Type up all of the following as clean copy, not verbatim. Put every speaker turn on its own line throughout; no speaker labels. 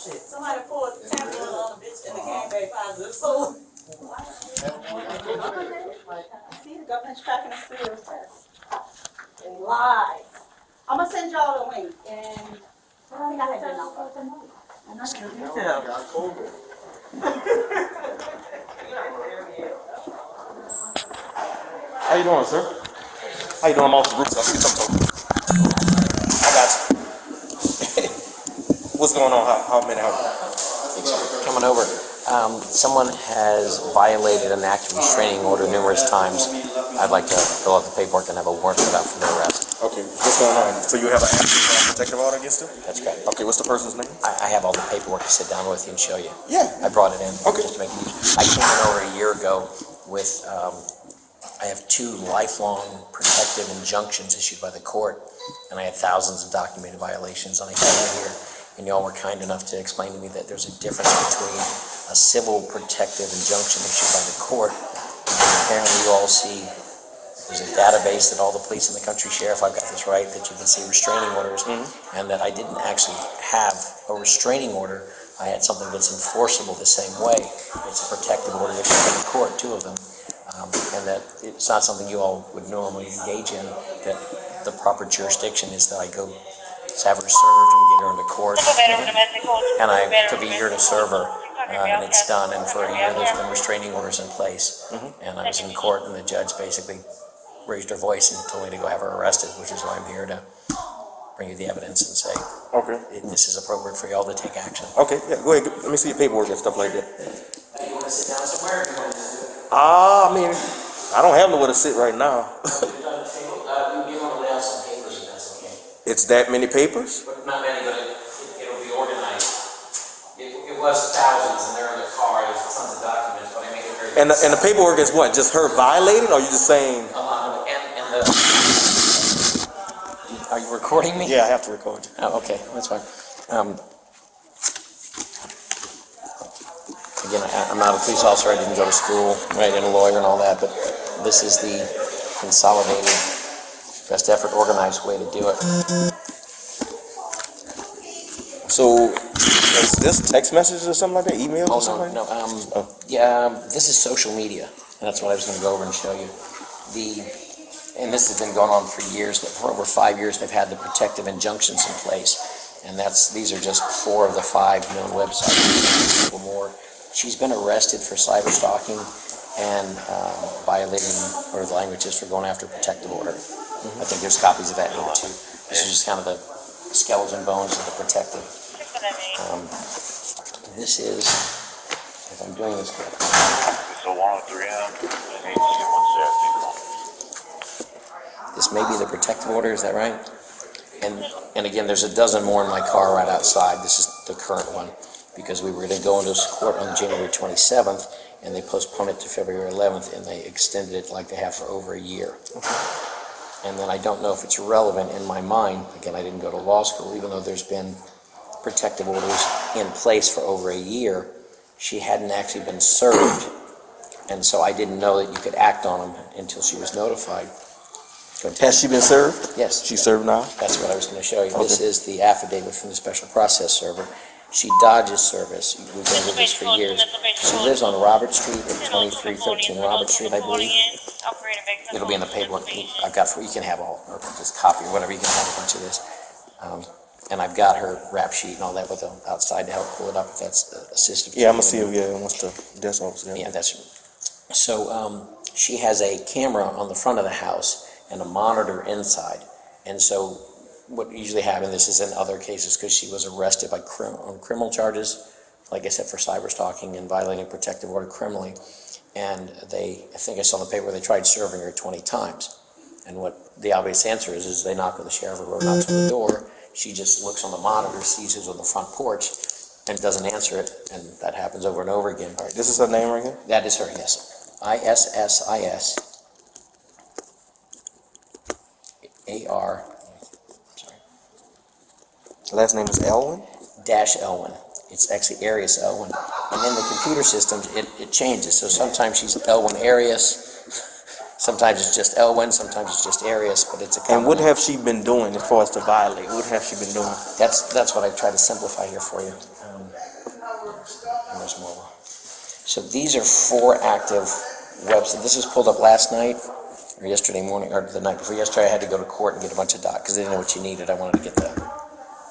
Somebody poured the tamper on the bitch and it came back positive. So see the government's tracking us through this test. And lies. I'm gonna send y'all the link and I think I had your number.
How you doing, sir? How you doing? I'm Officer Bruce. I'll see you sometime. I got you. What's going on? How many?
Coming over. Someone has violated an active restraining order numerous times. I'd like to fill out the paperwork and have a warrant put out for their arrest.
Okay, what's going on? So you have an active protective order against him?
That's correct.
Okay, what's the person's name?
I have all the paperwork to sit down with you and show you.
Yeah.
I brought it in
Okay.
just to make it easy. I came in over a year ago with, I have 2 lifelong protective injunctions issued by the court, and I had thousands of documented violations, and I came in here, and y'all were kind enough to explain to me that there's a difference between a civil protective injunction issued by the court, and apparently you all see there's a database that all the police in the country share, if I've got this right, that you can see restraining orders, and that I didn't actually have a restraining order. I had something that's enforceable the same way. It's a protective order issued by the court, 2 of them, and that it's not something you all would normally engage in, that the proper jurisdiction is that I go have her served and get her into court, and I took a year to serve her, and it's done, and for a year there's been restraining orders in place, and I was in court, and the judge basically raised her voice and told me to go have her arrested, which is why I'm here to bring you the evidence and say,
Okay.
this is appropriate for y'all to take action.
Okay, yeah, go ahead. Let me see your paperwork and stuff like that.
You want to sit down somewhere? You want to just
I mean, I don't have nowhere to sit right now.
you want to lay out some papers if that's okay.
It's that many papers?
But not many, but it'll be organized. It was thousands, and they're in the car. There's tons of documents, but I made it very.
And the paperwork is what? Just her violating, or are you just saying?
Are you recording me?
Yeah, I have to record you.
Oh, okay, that's fine. Again, I'm not a police officer. I didn't go to school, right, and a lawyer and all that, but this is the consolidated, best effort, organized way to do it.
So, is this text messages or something like that? Emails or
Oh,
something
no,
like that?
no. Yeah, this is social media, and that's what I was going to go over and show you. And this has been going on for years, but for over 5 years, they've had the protective injunctions in place, and these are just 4 of the 5 known websites. There's more. She's been arrested for cyber stalking and violating, or the language is for going after protective order. I think there's copies of that here too. This is just kind of the skeleton bones of the protective. This is, if I'm doing this correctly.
So 103M, and 170.
This may be the protective order, is that right? And again, there's a dozen more in my car right outside. This is the current one, because we were going to go into court on January 27th, and they postponed it to February 11th, and they extended it like they have for over a year. And then I don't know if it's relevant in my mind. Again, I didn't go to law school, even though there's been protective orders in place for over a year. She hadn't actually been served, and so I didn't know that you could act on them until she was notified.
Has she been served?
Yes.
She's served now?
That's what I was going to show you.
Okay.
This is the affidavit from the special process server. She dodges service. We've been with this for years. She lives on Robert Street at 2313 Robert Street, I believe. It'll be in the paperwork I've got for you. Can have all, or just copy or whatever. You can have a bunch of this. And I've got her rap sheet and all that with them outside to help pull it up if that's assistive.
Yeah, I'm gonna see if once the desk officer.
Yeah, that's so. She has a camera on the front of the house and a monitor inside, and so what usually happens, this is in other cases, because she was arrested by on criminal charges, like I said, for cyber stalking and violating protective order criminally, and I think I saw the paper, they tried serving her 20 times, and what the obvious answer is they knock on the sheriff or knocks on the door. She just looks on the monitor, sees who's on the front porch, and doesn't answer it, and that happens over and over again.
All right, this is her name right here?
That is her, yes. ISSIS AR, sorry.
The last name is Elwin?
-Elwin. It's actually Arias-Elwin. And in the computer systems, it changes. So sometimes she's Elwin Arias, Sometimes it's just Elwin, sometimes it's just Arias, but it's a common
And what
name.
have she been doing as far as to violate? What have she been doing?
That's what I try to simplify here for you. And there's more. So these are 4 active websites. This was pulled up last night, or yesterday morning, or the night before yesterday. I had to go to court and get a bunch of because they didn't know what she needed. I wanted to get the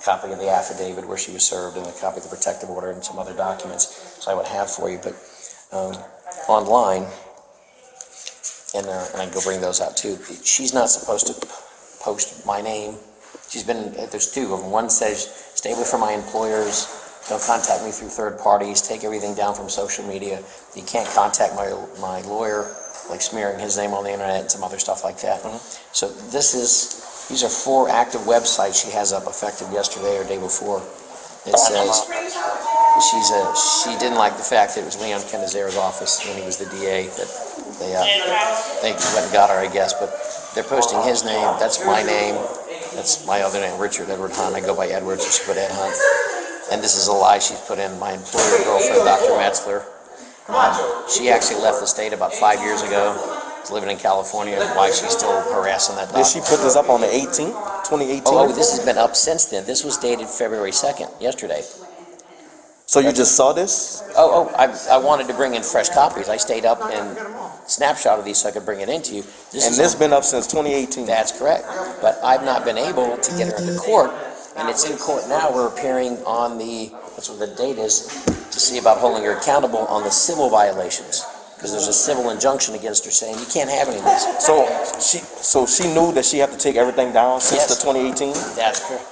copy of the affidavit where she was served and a copy of the protective order and some other documents, so I would have for you. But online, and I can go bring those out too. She's not supposed to post my name. She's been, there's 2 of them. One says, stay away from my employers, don't contact me through third parties, take everything down from social media. You can't contact my lawyer, like smearing his name on the internet and some other stuff like that. So these are 4 active websites she has up effective yesterday or day before. It says, she didn't like the fact that it was Leon Kenazera's office when he was the DA that they went and got her, I guess, but they're posting his name, that's my name, that's my other name, Richard Edward Hunt. I go by Edwards, so she put Ed Hunt. And this is a lie she's put in, my employer girlfriend, Dr. Metzler. She actually left the state about 5 years ago, living in California. Why she's still harassing that doctor.
Did she put this up on the 18th, 2018?
Oh, this has been up since then. This was dated February 2nd, yesterday.
So you just saw this?
I wanted to bring in fresh copies. I stayed up and snapshotted these so I could bring it into you.
And this been up since 2018?
That's correct. But I've not been able to get her into court, and it's in court now. We're appearing on that's what the date is, to see about holding her accountable on the civil violations. Because there's a civil injunction against her saying you can't have any of this.
So she knew that she had to take everything down since the 2018?
That's correct.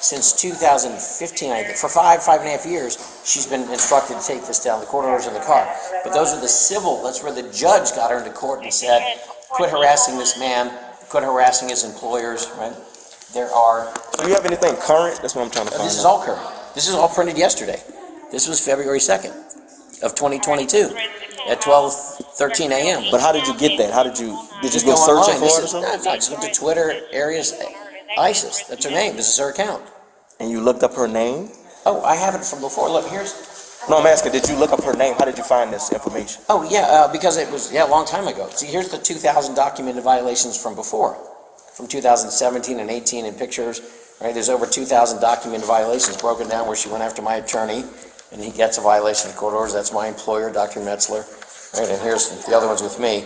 Since 2015, I think, for five and a half years, she's been instructed to take this down. The court orders in the car. But those are the civil, that's where the judge got her into court and said, quit harassing this man, quit harassing his employers, right? Do
you have anything current? That's what I'm trying to find out.
This is all current. This is all printed yesterday. This was February 2nd of 2022 at 12:13 a.m.
But how did you get that? Did you
Just
go searching
online.
for it or something?
I just went to Twitter, Arias, Issis, that's her name, this is her account.
And you looked up her name?
I have it from before, look, here's...
No, I'm asking, did you look up her name? How did you find this information?
Because it was, a long time ago. See, here's the 2,000 documented violations from before, from 2017 and 18 in pictures, right? There's over 2,000 documented violations broken down where she went after my attorney, and he gets a violation of court orders. That's my employer, Dr. Metzler, right? And here's the other ones with me,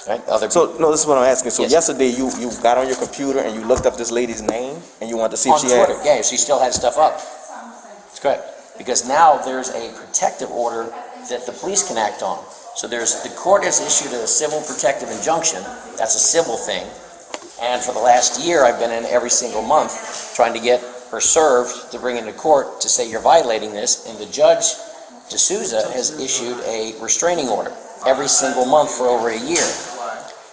right?
This is what I'm asking. So yesterday you got on your computer and you looked up this lady's name and you wanted to see if
on
she
Twitter,
had...
she still had stuff up. That's correct. Because now there's a protective order that the police can act on. So the court has issued a civil protective injunction. That's a civil thing. And for the last year, I've been in every single month trying to get her served to bring into court to say you're violating this. And the judge, D'Souza, has issued a restraining order every single month for over a year.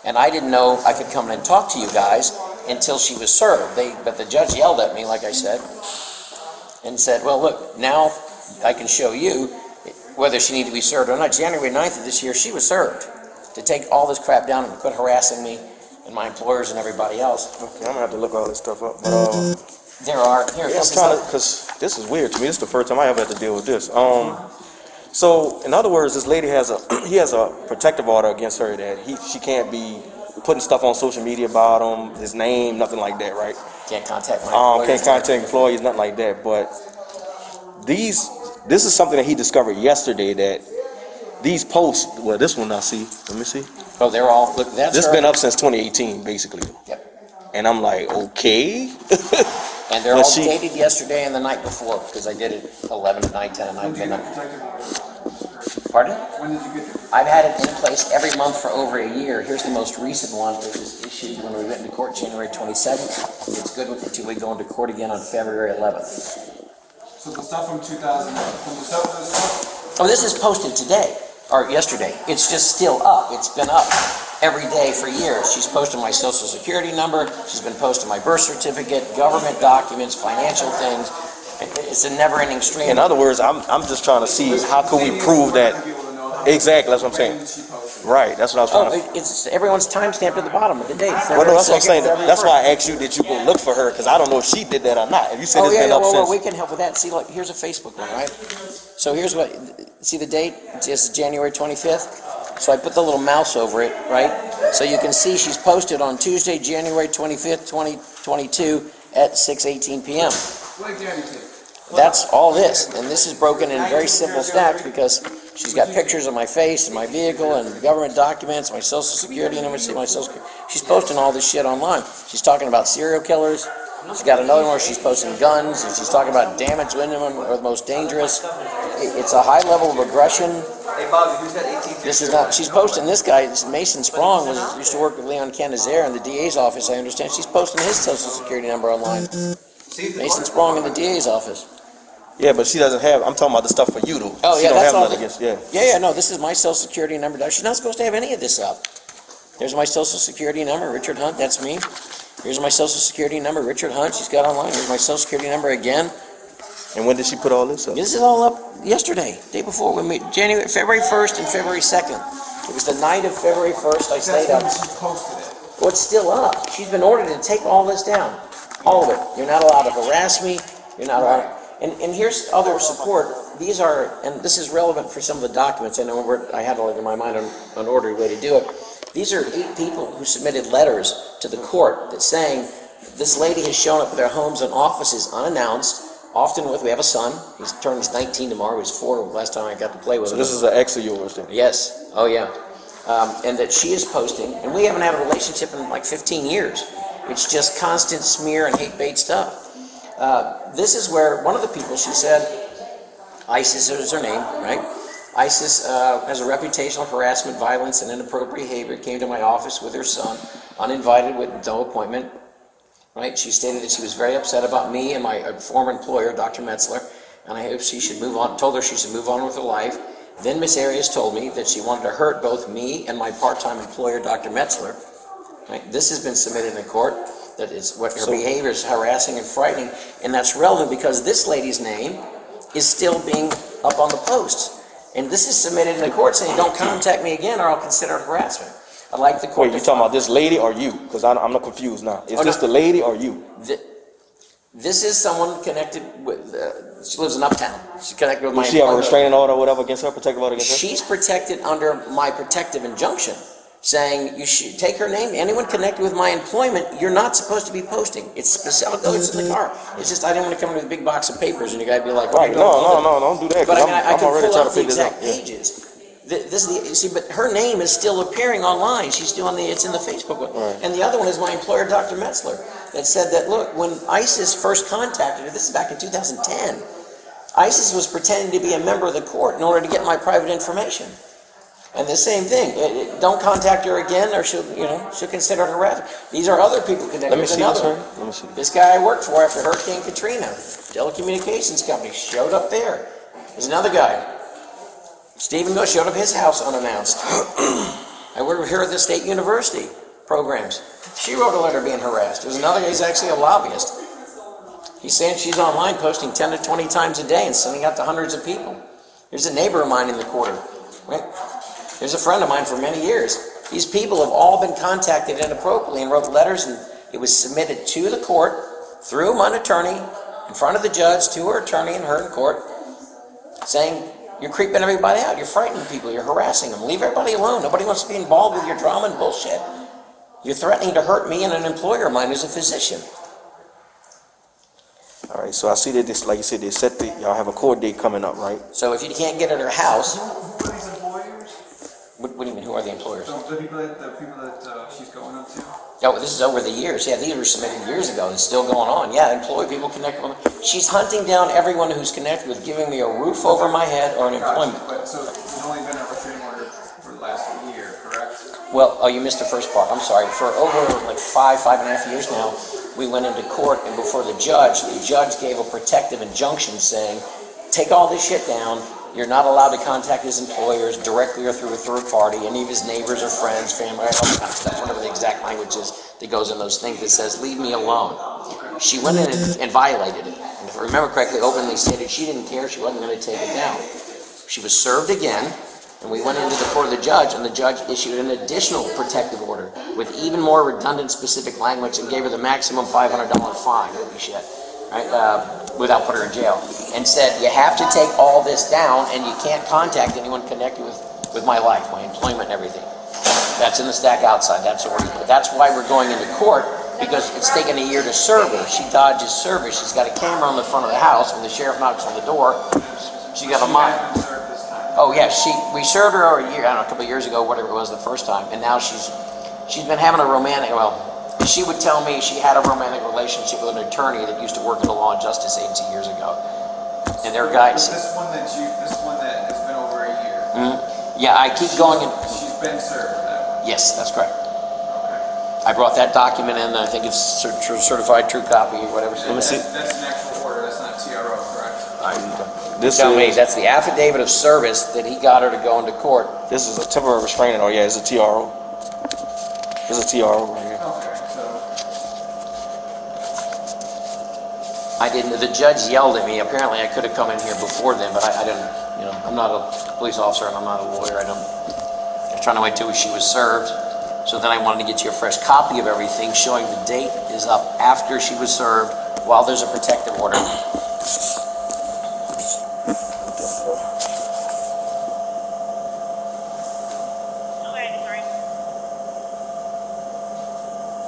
And I didn't know I could come in and talk to you guys until she was served. But the judge yelled at me, like I said, and said, well, look, now I can show you whether she needed to be served or not. January 9th of this year, she was served to take all this crap down and quit harassing me and my employers and everybody else.
Okay, I'm gonna have to look all this stuff up. But, because this is weird to me. This is the first time I ever had to deal with this. So in other words, this lady has a protective order against her that she can't be putting stuff on social media about him, his name, nothing like that, right?
Can't contact my employers.
Can't contact employees, nothing like that. But this is something that he discovered yesterday, that these posts, well, this one I see, let me see.
Oh, they're all, look, that's
This
her.
been up since 2018, basically.
Yep.
And I'm like, okay.
And they're all dated yesterday and the night before, because I did it 11 at night, 10 at night, midnight. Pardon?
When did you get it?
I've had it in place every month for over a year. Here's the most recent one, which was issued when we went into court January 27th. It's good until we go into court again on February 11th.
So the stuff from 2000, from the stuff?
Oh, this is posted today, or yesterday. It's just still up. It's been up every day for years. She's posted my social security number. She's been posting my birth certificate, government documents, financial things. It's a never-ending stream.
In other words, I'm just trying to see how can we prove that. Exactly, that's what I'm saying. Right, that's what I was trying to.
It's everyone's timestamped at the bottom of the date.
Well, no, that's what I'm saying. That's why I asked you that you go look for her, because I don't know if she did that or not. If you said it's been up since.
We can help with that. See, look, here's a Facebook one, right? So here's what. See the date? It's January 25th. So I put the little mouse over it, right? So you can see she's posted on Tuesday, January 25th, 2022 at 6:18 p.m. That's all this, and this is broken in very simple stacks because she's got pictures of my face and my vehicle and government documents, my social security number, my social security. She's posting all this shit online. She's talking about serial killers. She's got another one where she's posting guns, and she's talking about damaged women are the most dangerous. It's a high level of aggression. This is not, she's posting this guy, this Mason Sprong, used to work with Leon Canizaire in the DA's office, I understand. She's posting his social security number online. Mason Sprong in the DA's office.
Yeah, but she doesn't have, I'm talking about the stuff for you, though.
Oh,
She
yeah,
don't
that's
have
all.
nothing against, yeah.
Yeah, no, this is my social security number. She's not supposed to have any of this up. There's my social security number, Richard Hunt, that's me. Here's my social security number, Richard Hunt, she's got online. Here's my social security number again.
And when did she put all this up?
This is all up yesterday, day before, February 1st and February 2nd. It was the night of February 1st I stayed up.
That's when she posted it.
Well, it's still up. She's been ordered to take all this down. All of it. You're not allowed to harass me. You're not allowed. And here's other support. These are, and this is relevant for some of the documents. I know I had it in my mind an orderly way to do it. These are 8 people who submitted letters to the court that saying this lady has shown up at their homes and offices unannounced. Often we have a son. He's turns 19 tomorrow. He was 4 last time I got to play with
So
him.
this is an ex of yours, then?
Yes. Oh, yeah. And that she is posting, and we haven't had a relationship in like 15 years. It's just constant smear and hate bait stuff. This is where one of the people, she said, Issis is her name, right? Issis has a reputation of harassment, violence, and inappropriate behavior. Came to my office with her son, uninvited with no appointment. Right? She stated that she was very upset about me and my former employer, Dr. Metzler, and I hope she should move on. Told her she should move on with her life. Then Miss Arias told me that she wanted to hurt both me and my part-time employer, Dr. Metzler. Right? This has been submitted in court. That is what her behavior is harassing and frightening, and that's relevant because this lady's name is still being up on the posts. And this is submitted in the court saying, don't contact me again or I'll consider it harassment. I'd like the court
Wait, you talking about this lady or you? Because I'm not confused now. Is this the lady or you?
This is someone connected with, she lives in Uptown. She's connected with my
Does she have a
employer.
restraining order or whatever against her, protective order against her?
She's protected under my protective injunction, saying you should take her name. Anyone connected with my employment, you're not supposed to be posting. It's specific. Oh, it's in the car. It's just I didn't want to come in with a big box of papers and you guys be like,
Right, no, don't do that.
But I mean, I
I'm
can
already
pull
trying
out
to
the
figure this out.
exact pages. This is the, see, but her name is still appearing online. She's still on the, it's in the Facebook one.
Right.
And the other one is my employer, Dr. Metzler, that said that, look, when Issis first contacted her, this is back in 2010, Issis was pretending to be a member of the court in order to get my private information. And the same thing, don't contact her again or she'll consider it harassment. These are other people connected.
Let me
There's
see
another
this,
one.
Let me see.
This guy I worked for after Hurricane Katrina, telecommunications company, showed up there. There's another guy. Stephen Go showed up at his house unannounced. I work here at the State University programs. She wrote a letter being harassed. There's another guy who's actually a lobbyist. He's saying she's online posting 10 to 20 times a day and sending out to hundreds of people. There's a neighbor of mine in the quarter. Right? There's a friend of mine for many years. These people have all been contacted inappropriately and wrote letters, and it was submitted to the court through my attorney in front of the judge to her attorney and her in court saying, you're creeping everybody out, you're frightening people, you're harassing them, leave everybody alone, nobody wants to be involved with your drama and bullshit. You're threatening to hurt me and an employer of mine who's a physician.
All right, so I see that this, like you said, they set y'all have a court date coming up, right?
So if you can't get at her house,
Who are these employers?
what do you mean, who are the employers?
So the people that she's going up to?
Oh, this is over the years. Yeah, these were submitted years ago. It's still going on. Yeah, employ people connected with me. She's hunting down everyone who's connected with giving me a roof over my head or an employment.
But so there's only been a restraining order for the last year, correct?
Well, oh, you missed the first part. I'm sorry. For over like 5.5 years now, we went into court, and before the judge gave a protective injunction saying, take all this shit down. You're not allowed to contact his employers directly or through a third party, any of his neighbors or friends, family, all that kind of stuff, whatever the exact language is that goes in those things that says, leave me alone. She went in and violated it. And if I remember correctly, openly stated she didn't care, she wasn't going to take it down. She was served again, and we went into the court of the judge, and the judge issued an additional protective order with even more redundant specific language and gave her the maximum $500 fine. Holy shit. Right? Without putting her in jail, and said you have to take all this down and you can't contact anyone connected with with my life, my employment and everything. That's in the stack outside, that's already, that's why we're going into court, because it's taken a year to serve her. She dodges service, she's got a camera on the front of the house, when the sheriff knocks on the door, she got a mind. Oh yeah, we served her over a year, I don't know, a couple of years ago, whatever it was the first time, and now she's been having a romantic, well, she would tell me she had a romantic relationship with an attorney that used to work at a law and justice agency years ago. And their guys.
This one that has been over a year.
Yeah, I keep going and.
She's been served with that one.
Yes, that's correct.
Okay.
I brought that document in, I think it's certified true copy or whatever.
Let me see.
That's an actual order, that's not TRO, correct?
Tell me, that's the affidavit of service that he got her to go into court.
This is a temporary restraining order. Yeah, it's a TRO. It's a TRO right here.
Okay, so.
I didn't, the judge yelled at me, apparently I could have come in here before then, but I didn't, you know, I'm not a police officer and I'm not a lawyer, I was trying to wait till she was served, so then I wanted to get you a fresh copy of everything, showing the date is up after she was served, while there's a protective order.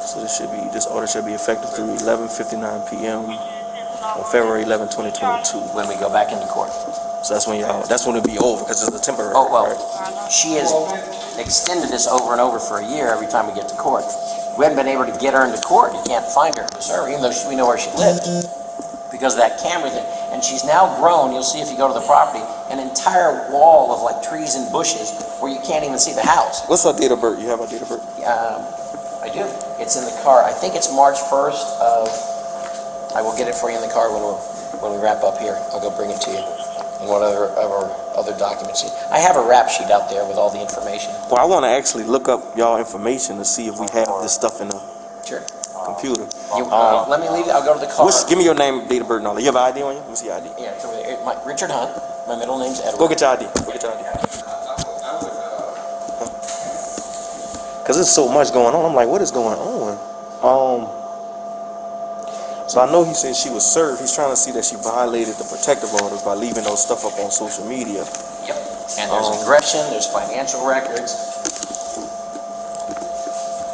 So this order should be effective through 11:59 p.m. on February 11, 2022.
When we go back into court.
So that's when it'll be over, because it's a temporary.
Oh, well,
right?
she has extended this over and over for a year every time we get to court. We haven't been able to get her into court. You can't find her to serve her, even though we know where she lived. Because of that camera thing. And she's now grown, you'll see if you go to the property, an entire wall of like trees and bushes where you can't even see the house.
What's her date of birth? You have her date of birth?
I do. It's in the car. I think it's March 1st of, I will get it for you in the car when we wrap up here. I'll go bring it to you. And what other documents. I have a rap sheet out there with all the information.
Well, I want to actually look up y'all information to see if we have this stuff in the
Sure.
computer.
Let me leave it. I'll go to the car.
Give me your name, date of birth, and all that. You have an ID on you? Let me see your ID.
Yeah, it's over there. Richard Hunt. My middle name's Edward.
Go get your ID. Go get your ID. Because there's so much going on. I'm like, what is going on? So I know he said she was served. He's trying to see that she violated the protective orders by leaving those stuff up on social media.
Yep. And there's aggression, there's financial records.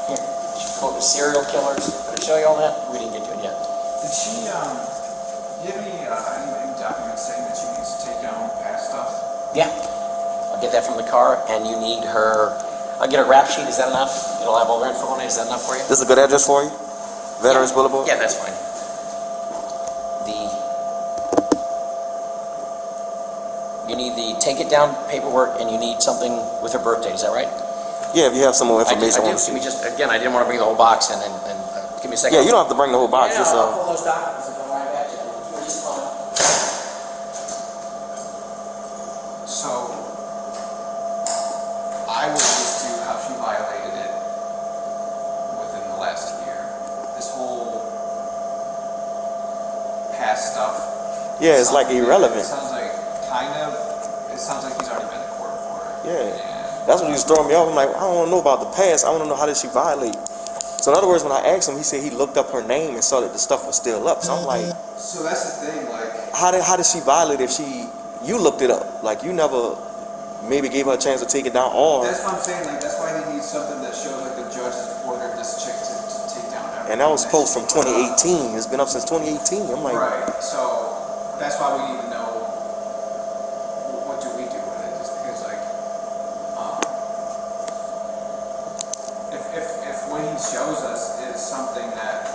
Here, she quoted serial killers. Did I show you all that? We didn't get to it yet.
Did she, do you have any documents saying that she needs to take down past stuff?
Yeah. I'll get that from the car, and you need her. I'll get a rap sheet. Is that enough? It'll have all her info on it. Is that enough for you?
This is a good address for you? Veterans Boulevard?
Yeah, that's fine. You need the take it down paperwork, and you need something with her birthday. Is that right?
Yeah, if you have some more information.
I do. Give me I didn't want to bring the whole box in, and give me a second.
Yeah, you don't have to bring the whole box.
Yeah,
Just
I'll pull those documents and go right back to you.
So, I will just do how she violated it within the last year. This whole past stuff.
Yeah, it's like irrelevant.
It sounds like it sounds like he's already been to court for it.
Yeah, that's what he was throwing me off. I'm like, I don't want to know about the past. I want to know how did she violate. So in other words, when I asked him, he said he looked up her name and saw that the stuff was still up. So I'm like,
so that's the thing, like,
how did she violate if you looked it up? Like you never maybe gave her a chance to take it down, or
that's what I'm saying. Like that's why he needs something that shows like the judge has ordered this chick to take down everything.
and that was post from 2018. It's been up since 2018. I'm like,
right. So that's why we need to know what do we do with it, just because like if what he shows us is something that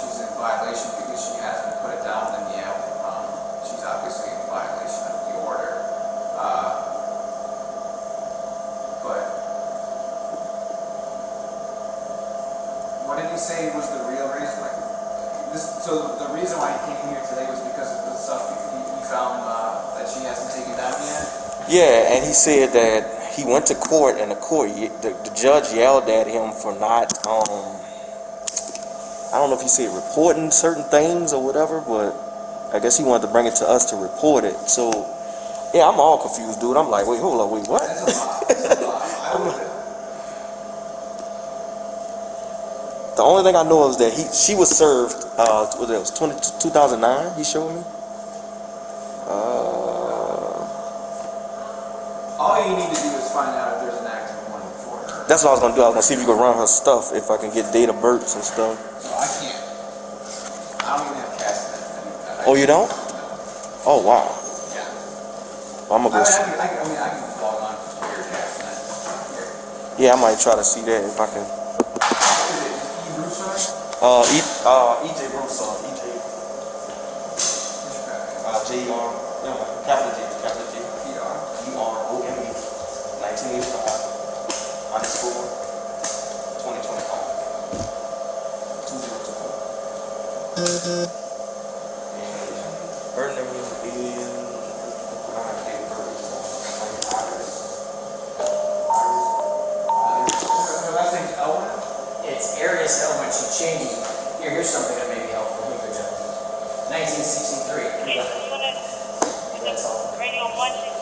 she's in violation because she hasn't put it down, then yeah, she's obviously in violation of the order. But what did he say was the real reason? Like so the reason why he came here today was because of the stuff he found that she hasn't taken down yet?
yeah, and he said that he went to court, and the judge yelled at him for not, I don't know if he said reporting certain things or whatever, but I guess he wanted to bring it to us to report it. So, yeah, I'm all confused, dude. I'm like, wait, hold up, wait, what?
That's a lot. That's a lot.
The only thing I know is that she was served, what it was 2009, he showed me.
all you need to do is find out if there's an active one for her.
That's what I was gonna do. I was gonna see if you could run her stuff, if I can get date of births and stuff.
So I can't. I don't even have cash net.
Oh, you don't? Oh, wow.
Yeah.
I'm gonna go.
I can log on to your cash net.
Yeah, I might try to see that if I can.
What is it? E-Russo?
EJ Bruce, EJ. J-R, capital J,
PR.
UROME, 1985, underscore, 2025, 2024. And her name is, I don't have a date of birth, Iris.
Her last name's Elwin?
It's Arias-Elwin. She changed. Here's something that may be helpful. Here, good job. 1963. That's all.
Radio 166.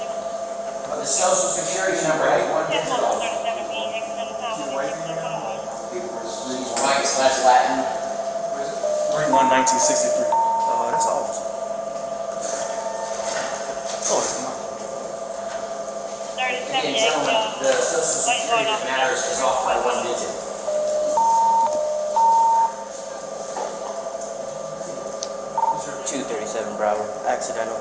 The social security number has one digit off. Mike/Latin.
1963. That's awesome. Oh, it's not.
Again, gentlemen, the social security that matters is off by one digit.
Bravo. Accidental.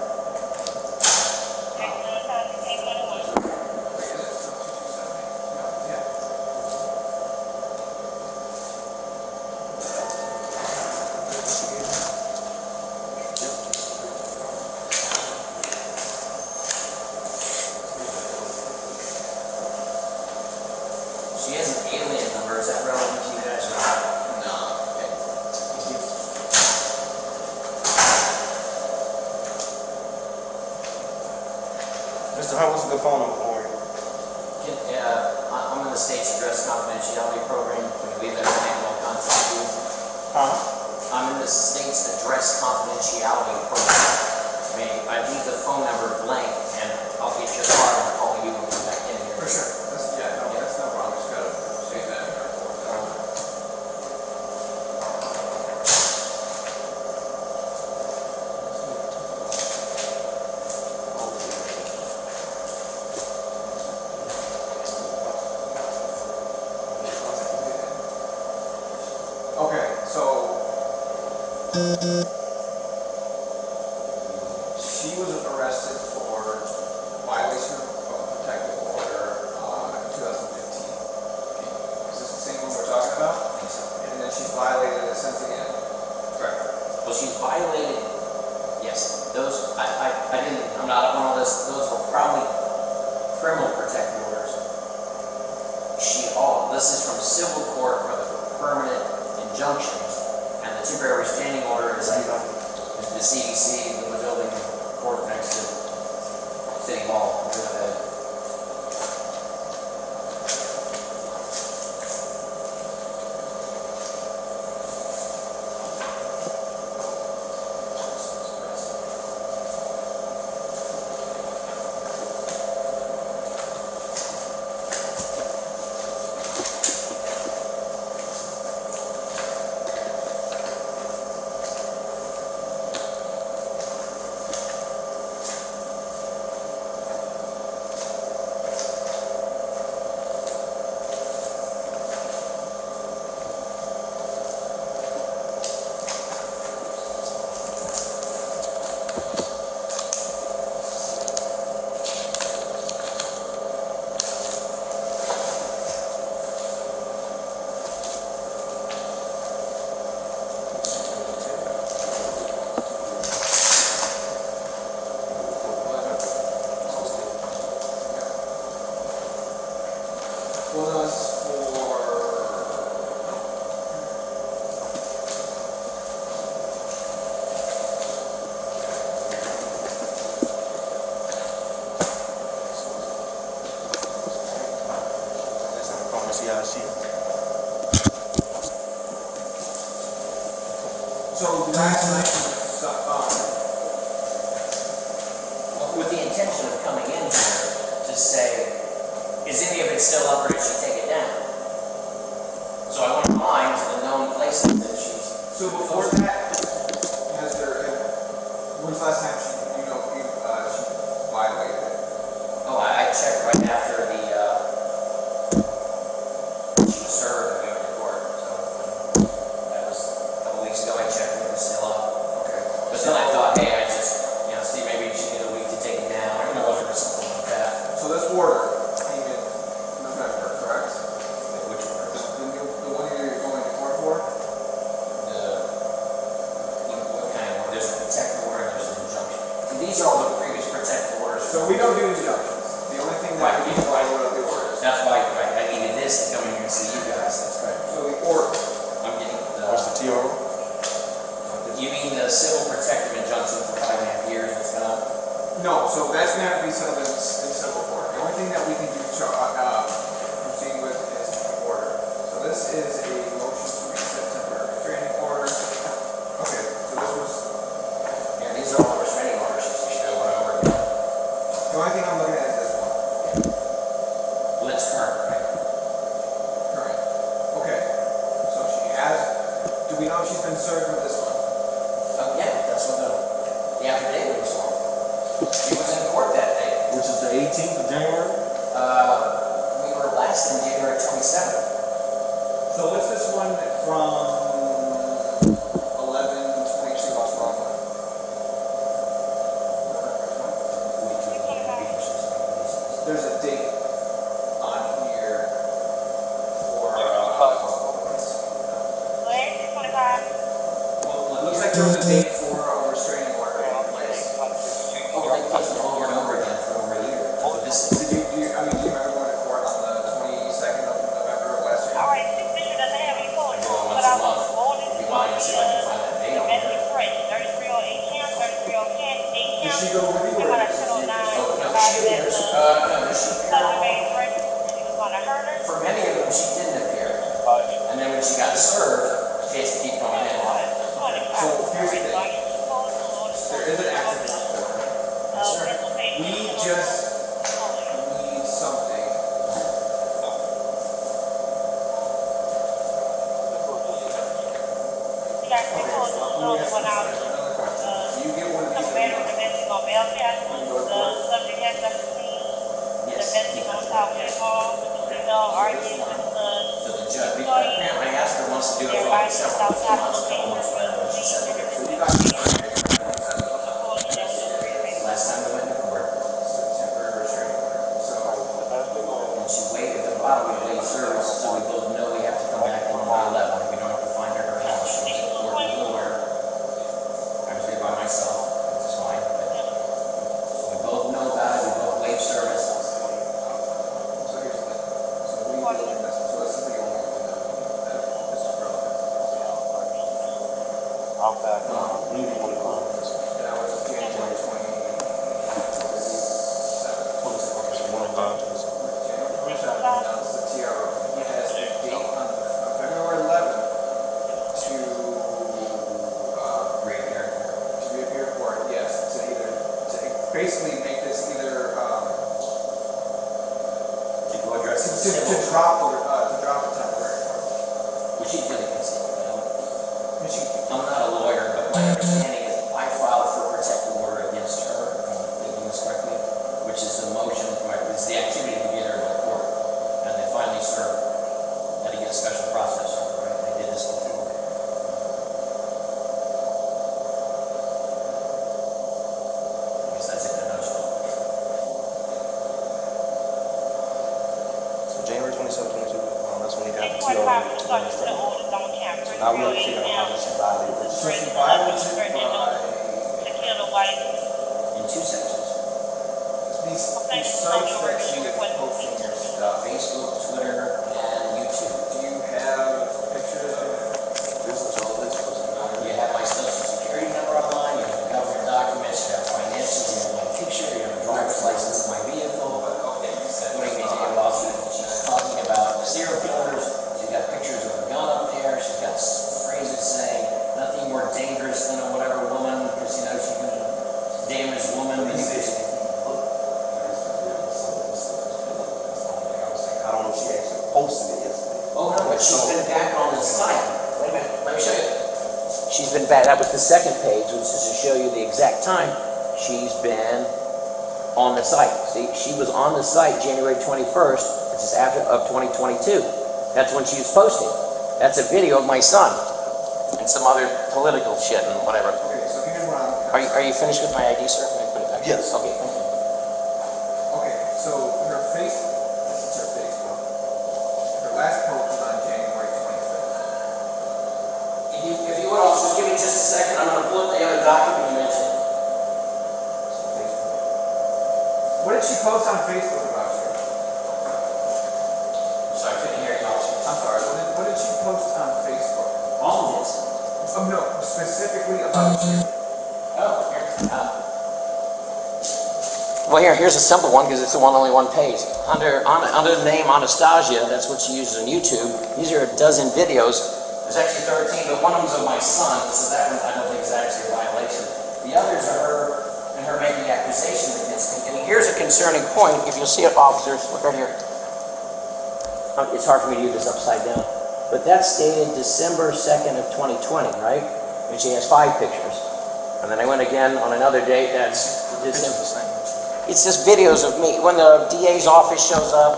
She has an alien number. Is that relevant to you guys or not? No. Okay. Thank you.
Mr. Hunt, what's a good phone number for you?
I'm in the state's address confidentiality program. When you leave that name, I'll contact you.
Huh?
I'm in the state's address confidentiality program. I leave the phone number blank, and I'll get your card and call you when we're back in here.
For sure. That's no problem. Just gotta say that in our report. Okay, so she was arrested for violation of protective order in 2015. Is this the same one we're talking about?
I think so.
And then she's violated it since again. Correct.
Well, she's violated, yes, those, I didn't, I'm not on all this, those were probably criminal protective orders. This is from civil court where the permanent injunctions, and the temporary standing order is the CDC, the building court next to City Hall.
So last night,
With the intention of coming in here to say, is any of it still up or did she take it down? So I went online to the known places that she's.
so before that, when's the last time she violated it?
Oh, I checked right these are all the previous protective orders.
So we don't do injunctions. The only thing that we do is follow the orders.
That's why, right, I needed this to come in here and see you guys, that's right.
So the order.
I'm getting
What's the TRO?
You mean the civil protective injunction for 5.5 years, it's not?
No, so that's gonna have to be settled in civil court. The only thing that we can do, proceed with is the order. So this is a motion to reset temporary restraining order. Okay, so this was,
Yeah, these are all the restraining orders, just to show what I'm working on.
the only thing I'm looking at is this one,
Well, it's current, right?
current. Okay, so she has, do we know if she's been served with this one?
Yeah, that's what the affidavit was for. She was in court that day.
Which is the 18th of January?
We were last in January 27th.
So what's this one from 11/22 last month? There's a date on here for, well, it looks like there was a date for a restraining order in place.
Oh, like this over and over again for over a year. That's what this is.
Do you remember going to court on the 22nd of November of last year?
I go once a month. If you want, I can see if I can find that date on here.
Did she go with you or?
Oh, no, she appears. No, she appeared. For many of them, she didn't appear. And then when she got served, she has to keep coming in.
So here's the thing. There is an accident report. We just need something. Another question. Do you get one of these?
So the judge, apparently I asked her once to do it for like several months, couple months later, and she said, last time we went to court,
Temporary restraining order. So,
and she waited, the bottom we waived service, so we both know we have to come back on 9/11, we don't have to find her at her house, she was in court with nowhere. I was there by myself, which is fine, but we both know about it, we both waived service.
so here's the thing. So we building this, so this is the only one that this is relevant.
I'm back.
And that was January 27th. January 27th, that was the TRO. He has a date on February 11th to reappear in court, yes, to basically make this either,
To go address the
to
civil,
drop the temporary order.
which she really can see, you know.
And she,
I'm not a lawyer, but my understanding is I filed for a protective order against her, if I'm thinking this correctly, which is the motion, is the activity to get her to court. And they finally served, had to get a special process, right? They did this before. I guess that's it in a nutshell.
So January 27th, 22. That's when you got the TRO. Now we have to figure out how much she violated.
so she violated by
In two sections.
these sites that she is posting her stuff.
Facebook, Twitter, and YouTube.
Do you have pictures of
This is all this was.
You have my social security number online, you have government documents, you have financials, you have my picture, you have a driver's license of my vehicle. Putting me to a lawsuit. She's talking about serial killers, she's got pictures of a gun up there, she's got phrases saying nothing more dangerous than a whatever woman, because you know she can damage woman.
I don't know if she actually posted it yesterday.
Oh, no, but she's been back on the site. Wait a minute, let me show you. She's been back, that was the second page, which is to show you the exact time she's been on the site. See, she was on the site January 21st, which is after of 2022. That's when she was posting. That's a video of my son and some other political shit and whatever.
Okay, so here's what I'm.
Are you finished with my ID, sir? Can I put it back?
Yes.
Okay, thank you.
Okay, so her Facebook, this is her Facebook. Her last post was on January 25th.
If you would also give me just a second, I'm gonna pull up the other document you mentioned.
What did she post on Facebook about you?
So I couldn't hear you, officer.
I'm sorry, what did she post on Facebook?
All of this.
Oh, no, specifically about you.
Oh, here. Well, here's a simple one because it's only one page. Under the name Anastasia, that's what she uses on YouTube. These are a dozen videos. There's actually 13, but one of them's of my son, so that one I don't think is actually a violation. The others are her and her making accusations against me. And here's a concerning point. If you'll see it, officers, look right here. It's hard for me to do this upside down, but that's dated December 2nd of 2020, right? And she has 5 pictures. And then I went again on another date. That's December. It's just videos of me. When the DA's office shows up,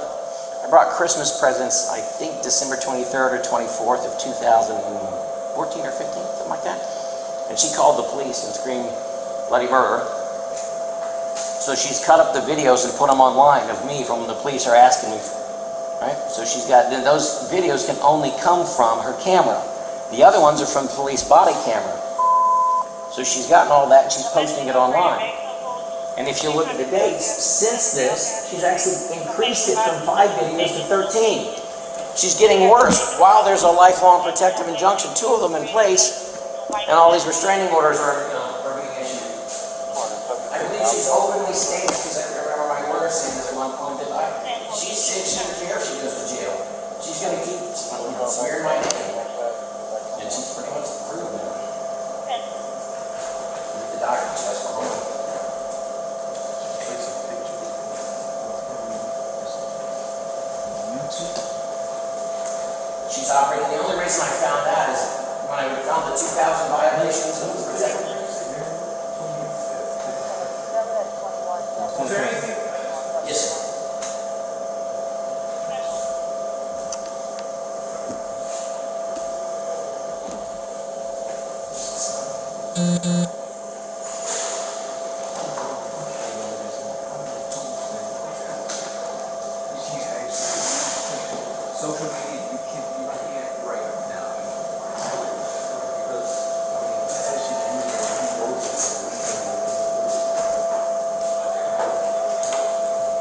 I brought Christmas presents, I think December 23rd or 24th of 2014 or 15, something like that. And she called the police and screamed bloody murder. So she's cut up the videos and put them online of me from when the police are asking me, right? So she's got, then those videos can only come from her camera. The other ones are from the police body camera. So she's gotten all that and she's posting it online. And if you look at the dates, since this, she's actually increased it from 5 videos to 13. She's getting worse. While there's a lifelong protective injunction, 2 of them in place, and all these restraining orders are being issued. I believe she's openly stated, because I remember my lawyer saying this at one point, that she said she doesn't care if she goes to jail. She's going to keep smearing my name. And she's pretty much proven it. The documents, that's for her. She's operating. The only reason I found that is when I found the 2,000 violations of the protective.
Is there anything?
Yes, sir.
Social media, you can't right now. Because,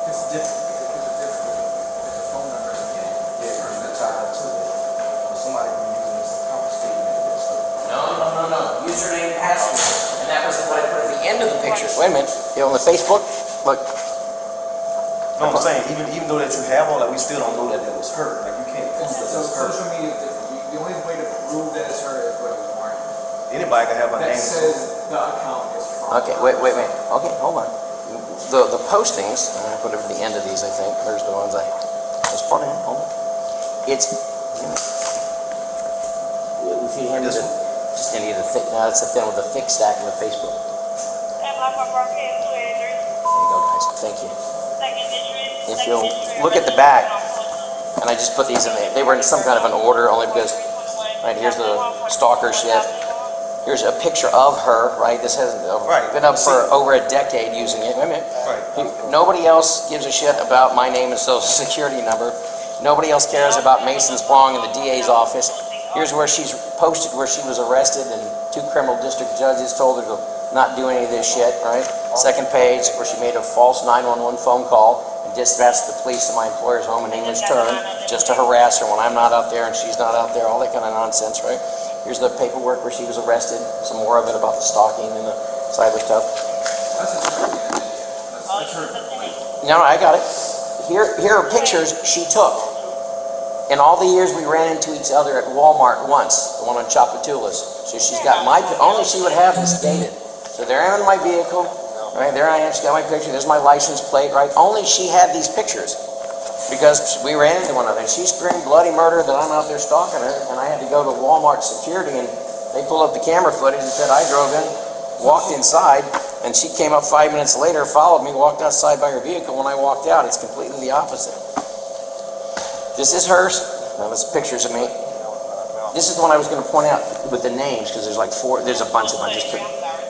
it's different, there's a phone number again. Yeah, person that's tied to it. Somebody can use it as a confiscating it.
No. Username, password. And that was what I put at the end of the picture. Wait a minute. On the Facebook, look.
No, I'm saying, even though that you have all that, we still don't know that was her. Like, you can't prove that
So
it's her.
social media is different. The only way to prove that it's her is what it was marked.
Anybody can have a
That
name.
says the account is from.
Okay, wait. Okay, hold on. The postings, I'm going to put it at the end of these, I think. There's the ones I was putting. Hold on. It's. If you hand
This
it,
one?
just any of the thick. No, it's the thin with the thick stack in the Facebook. There you go, guys. Thank you. If you'll look at the back, and I just put these in there. They were in some kind of an order only because, right, here's the stalker shit. Here's a picture of her, right? This hasn't been up for over a decade using it. Wait a minute.
Right.
Nobody else gives a shit about my name and social security number. Nobody else cares about Mason's Prong in the DA's office. Here's where she's posted where she was arrested and 2 criminal district judges told her to not do any of this shit, right? Second page where she made a false 911 phone call and dispatched the police to my employer's home in English Turn just to harass her when I'm not out there and she's not out there, all that kind of nonsense, right? Here's the paperwork where she was arrested, some more of it about the stalking and the cyber stuff.
That's her.
No, I got it. Here are pictures she took. In all the years we ran into each other at Walmart once, the one on Chapatulas. So she's got only she would have this dated. So there I am in my vehicle, right? There I am, she's got my picture, there's my license plate, right? Only she had these pictures because we ran into one of them. She screamed bloody murder that I'm out there stalking her, and I had to go to Walmart security, and they pulled up the camera footage and said I drove in, walked inside, and she came up 5 minutes later, followed me, walked outside by her vehicle. When I walked out, it's completely the opposite. This is hers. Now, this pictures of me. This is the one I was going to point out with the names, because there's like 4, there's a bunch of them I just put.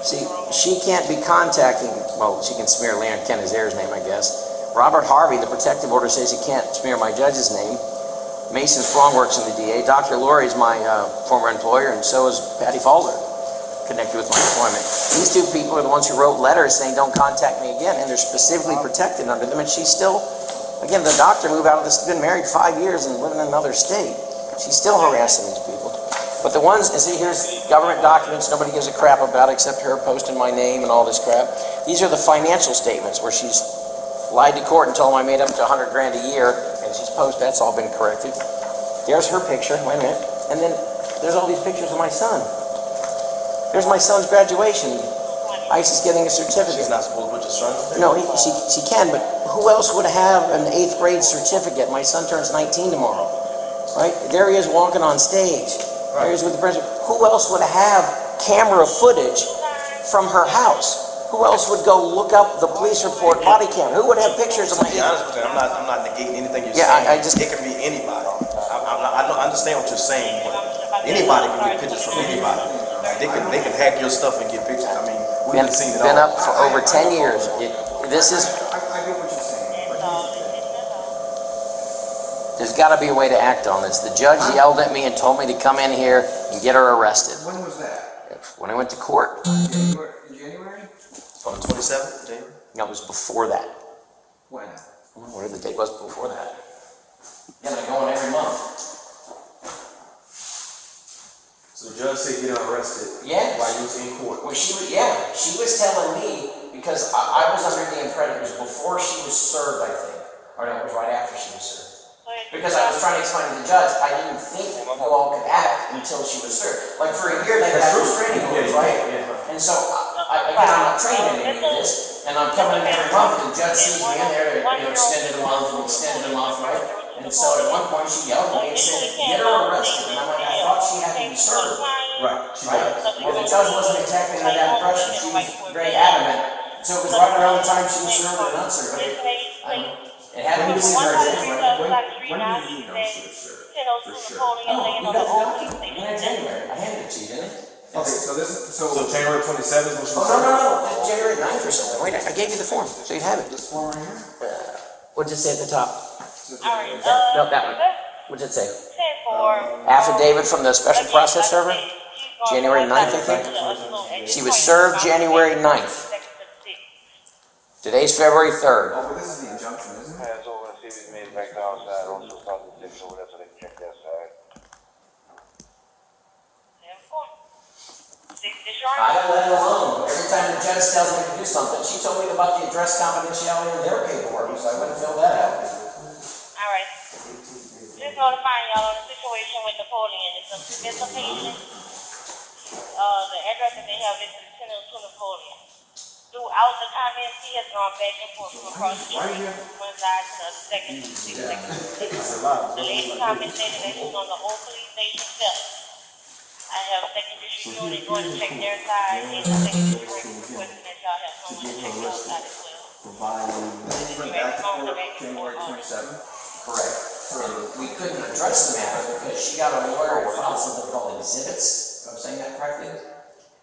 See, she can't be contacting, well, she can smear Leon Kenazer's name, I guess. Robert Harvey, the protective order says he can't smear my judge's name. Mason Sprong works in the DA. Dr. Lori is my former employer, and so is Patty Falder. connected with my employment. These two people are the ones who wrote letters saying, don't contact me again, and they're specifically protected under them, and she's still, again, the doctor moved out of this, been married 5 years and living in another state. She's still harassing these people. But the ones, and see, here's government documents nobody gives a crap about except her posting my name and all this crap. These are the financial statements where she's lied to court and told them I made up to 100 grand a year, and she's posted, that's all been corrected. There's her picture, wait a minute, and then there's all these pictures of my son. There's my son's graduation. Isis getting a certificate.
She's not supposed to put your son there?
No, she can, but who else would have an 8th grade certificate? My son turns 19 tomorrow, right? There he is walking on stage. There he is with the president. Who else would have camera footage from her house? Who else would go look up the police report body camera? Who would have pictures of my...
To be honest with you, I'm not negating anything you're
Yeah,
saying.
I just...
It can be anybody. I understand what you're saying, but anybody can get pictures from anybody. They can hack your stuff and get pictures. I mean, we've been seeing it all.
Been up for over 10 years. This is...
I get what you're saying, but
There's got to be a way to act on this. The judge yelled at me and told me to come in here and get her arrested.
when was that?
When I went to court,
January?
On the 27th, January?
no, it was before that.
When?
I don't know whatever the date was before that. Yeah, they're going every month.
So the judge said get her arrested.
Yeah.
While you was in court.
Well, she was telling me, because I was under the impression it was before she was served, I think. Or no, it was right after she was served. Because I was trying to explain to the judge, I didn't think you all could act until she was served. Like for a year, they had restraining orders, right? And so, again, I'm not trained in any of this, and I'm coming in every month, and the judge sees me in there, extended a month, right? And so at one point, she yelled at me and said, get her arrested. And I'm like, I thought she had to be served.
Right.
Well, the judge wasn't exactly under that impression. She was very adamant. So it was right around the time she was served or not served. It had to be seen her different.
When did you know she was served? For sure.
Oh, you got it now? In January. I handed it to you, didn't I?
Okay, so
So January 27th was
Oh, no. January 9th or something. Wait, I gave you the form, so you'd have it.
this form right here?
What'd it say at the top?
Alright,
No, that one. What'd it say?
for
Affidavit from the special process server? January 9th, I think. She was served January 9th. Today's February 3rd.
Oh, but this is the injunction, isn't it?
Yeah, so we're gonna see if he's made it back outside, also probably six or whatever, so they can check that side.
I don't let it alone. Every time the judge tells me to do something, she told me about the address confidentiality in their paperwork, so I wouldn't fill that out.
Alright. Just notifying y'all on the situation with Napoleon. It's a patient. The address that they have listed is 1002 Napoleon. Throughout the comments, he has gone back and forth from across the street, one side to the second to the second. The lady commented that she's on the old police station steps. I have second district unit going to check their side, and the second district requesting that y'all have someone to check their side as well.
This went back to court January 27th?
Correct. And we couldn't address the matter because she got a lawyer and filed something called exhibits, if I'm saying that correctly.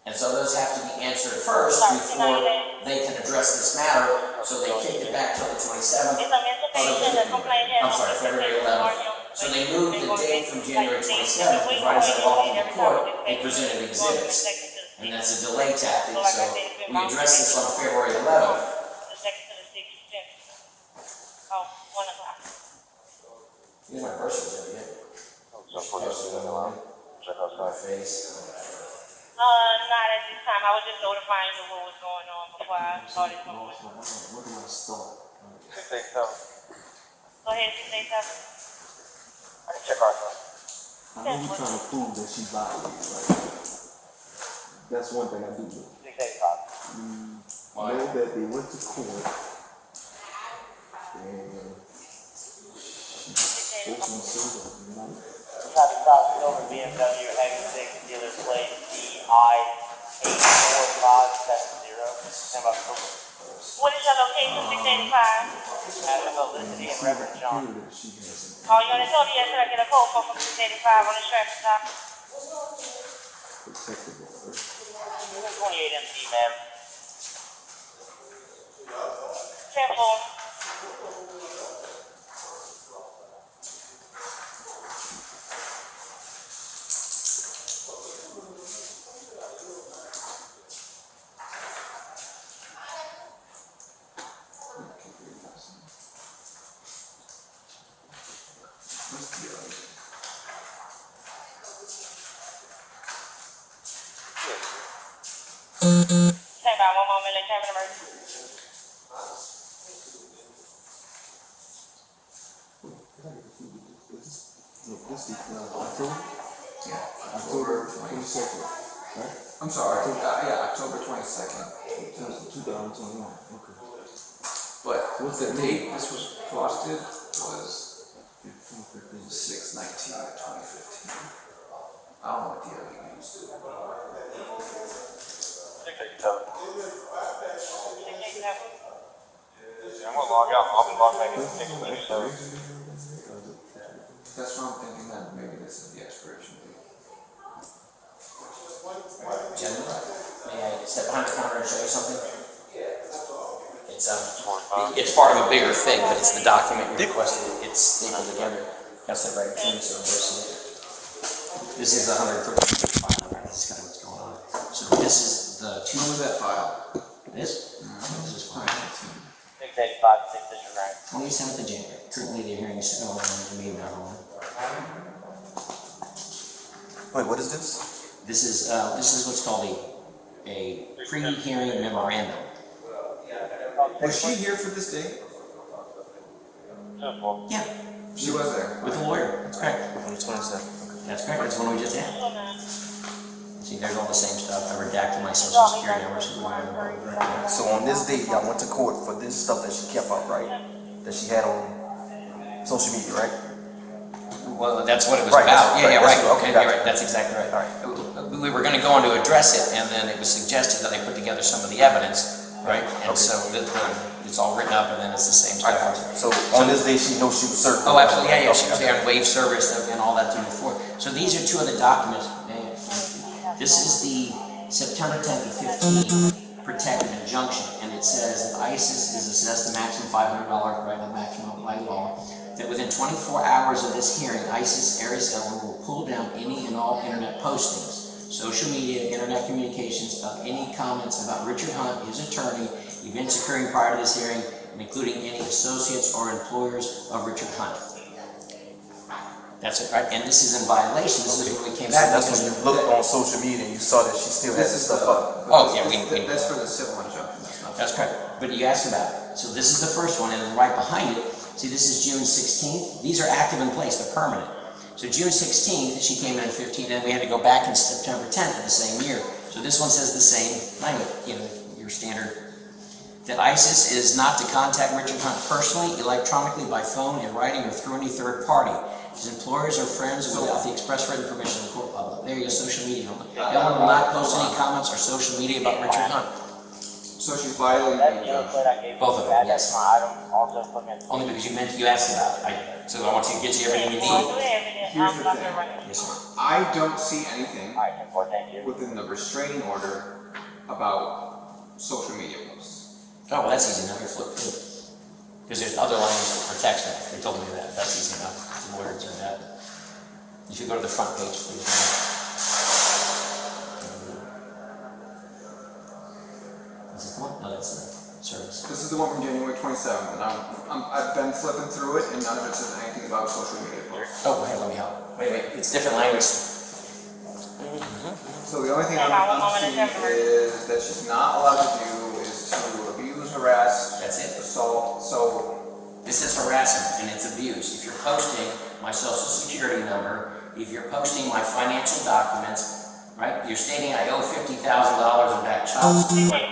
And so those have to be answered first before they can address this matter, so they kicked it back till the 27th.
It's a misinformation that complaint has.
I'm sorry, February 11th. So they moved the date from January 27th, because right as I walked into court, they presented exhibits. And that's a delay tactic, so we addressed this on February 11th.
The second to the 6th. Oh, 1 o'clock.
Here's my birth certificate. Posted on the line.
Check
My
outside.
face.
Not at this time. I was just notifying you what was going on before I started moving.
Where do I start?
687.
Go ahead, 687.
I can check outside.
I know you're trying to prove that she violated, right? That's one thing I do know.
685.
I know that they went to court and she opened the server, you know?
Traffic stop, silver BMW, heavy 6, dealer plate DI84570.
What is your location, 685?
Listed in Reverend John.
Oh, you only told me yesterday I get a call from 685 on the traffic stop.
28 MD, ma'am.
10-4. Stand by one moment, let's have an emergency.
October 22nd. I'm sorry, yeah, October 22nd. 2021, okay. But the date this was posted was 6/19/2015. I don't know what the other one used to.
687.
687.
Yeah, I'm gonna log out. I'll be logged back in 637.
That's what I'm thinking, that maybe this is the expiration date.
Gentlemen, may I step behind the counter and show you something? It's part of a bigger thing, but it's the document you requested. It's stapled together. That's the right thing, so this is 113 file. This is kind of what's going on. So this is the two.
When was that file?
This is file
685, 6 disregard.
27th of January. Currently, the hearing is going on in May Maryland.
Wait, what is this?
This is what's called a pre-hearing memorandum.
Was she here for this date?
Yeah,
She was there.
with a lawyer. That's correct.
On the 27th.
That's correct. That's the one we just had. See, there's all the same stuff. I redacted my social security number.
So on this date, y'all went to court for this stuff that she kept up, right? That she had on social media, right?
Well, that's what it was
Right,
about.
that's-
Yeah,
right,
right.
that's-
Okay,
gotcha.
you're right. That's exactly right. We were going to go on to address it, and then it was suggested that I put together some of the evidence, right? And
Okay.
so it's all written up, and then it's the same
I
stuff.
got you. So on this day, she knows she was certain.
Oh, absolutely, yeah, she was
Okay.
there on wave service and all that to move forward. So these are two of the documents. This is the September 10th of 15 protective injunction, and it says that ISIS is assessed the maximum $500, right, the maximum by law, that within 24 hours of this hearing, Issis Roxana will pull down any and all internet postings, social media, internet communications of any comments about Richard Hunt, his attorney, events occurring prior to this hearing, and including any associates or employers of Richard Hunt. That's it, right? And this is in violation. This is when we came back.
That's when you looked on social media and you saw that she still had this stuff up.
Oh, yeah,
That's for the civil injunction, that's not.
That's correct. But you asked about it. So this is the first one, and then right behind it, see, this is June 16th. These are active in place, they're permanent. So June 16th, she came in 15, and we had to go back in September 10th of the same year. So this one says the same language, your standard. That ISIS is not to contact Richard Hunt personally, electronically, by phone, in writing, or through any third party. His employers or friends without the express written permission of the court public. There you go, social media. Ellen will not post any comments or social media about Richard Hunt.
So she's violating the
That deal
injunction.
that I gave you,
Both of them,
that's
yes.
my item, also put in.
Only because you asked about it. So I want you to get you everything you
Well,
need.
do evidence,
Here's
I'm
the
not
thing.
gonna write.
Yes, sir.
I don't see anything
Alright, 10-4, thank you.
within the restraining order about social media posts.
Oh, well, that's easy enough. You flip through. Because there's other language that protects that. They told me that. That's easy enough. The words are that. You should go to the front page, please. Is this the one? No, that's the service.
This is the one from January 27th, and I've been flipping through it, and none of it says anything about social media posts.
Oh, hey, let me help. Wait. It's different language.
So the only thing I'm seeing is that she's not allowed to do is to abuse, harass,
That's it.
assault, so
This is harassment and it's abuse. If you're posting my social security number, if you're posting my financial documents, right? You're stating I owe $50,000 in back child support.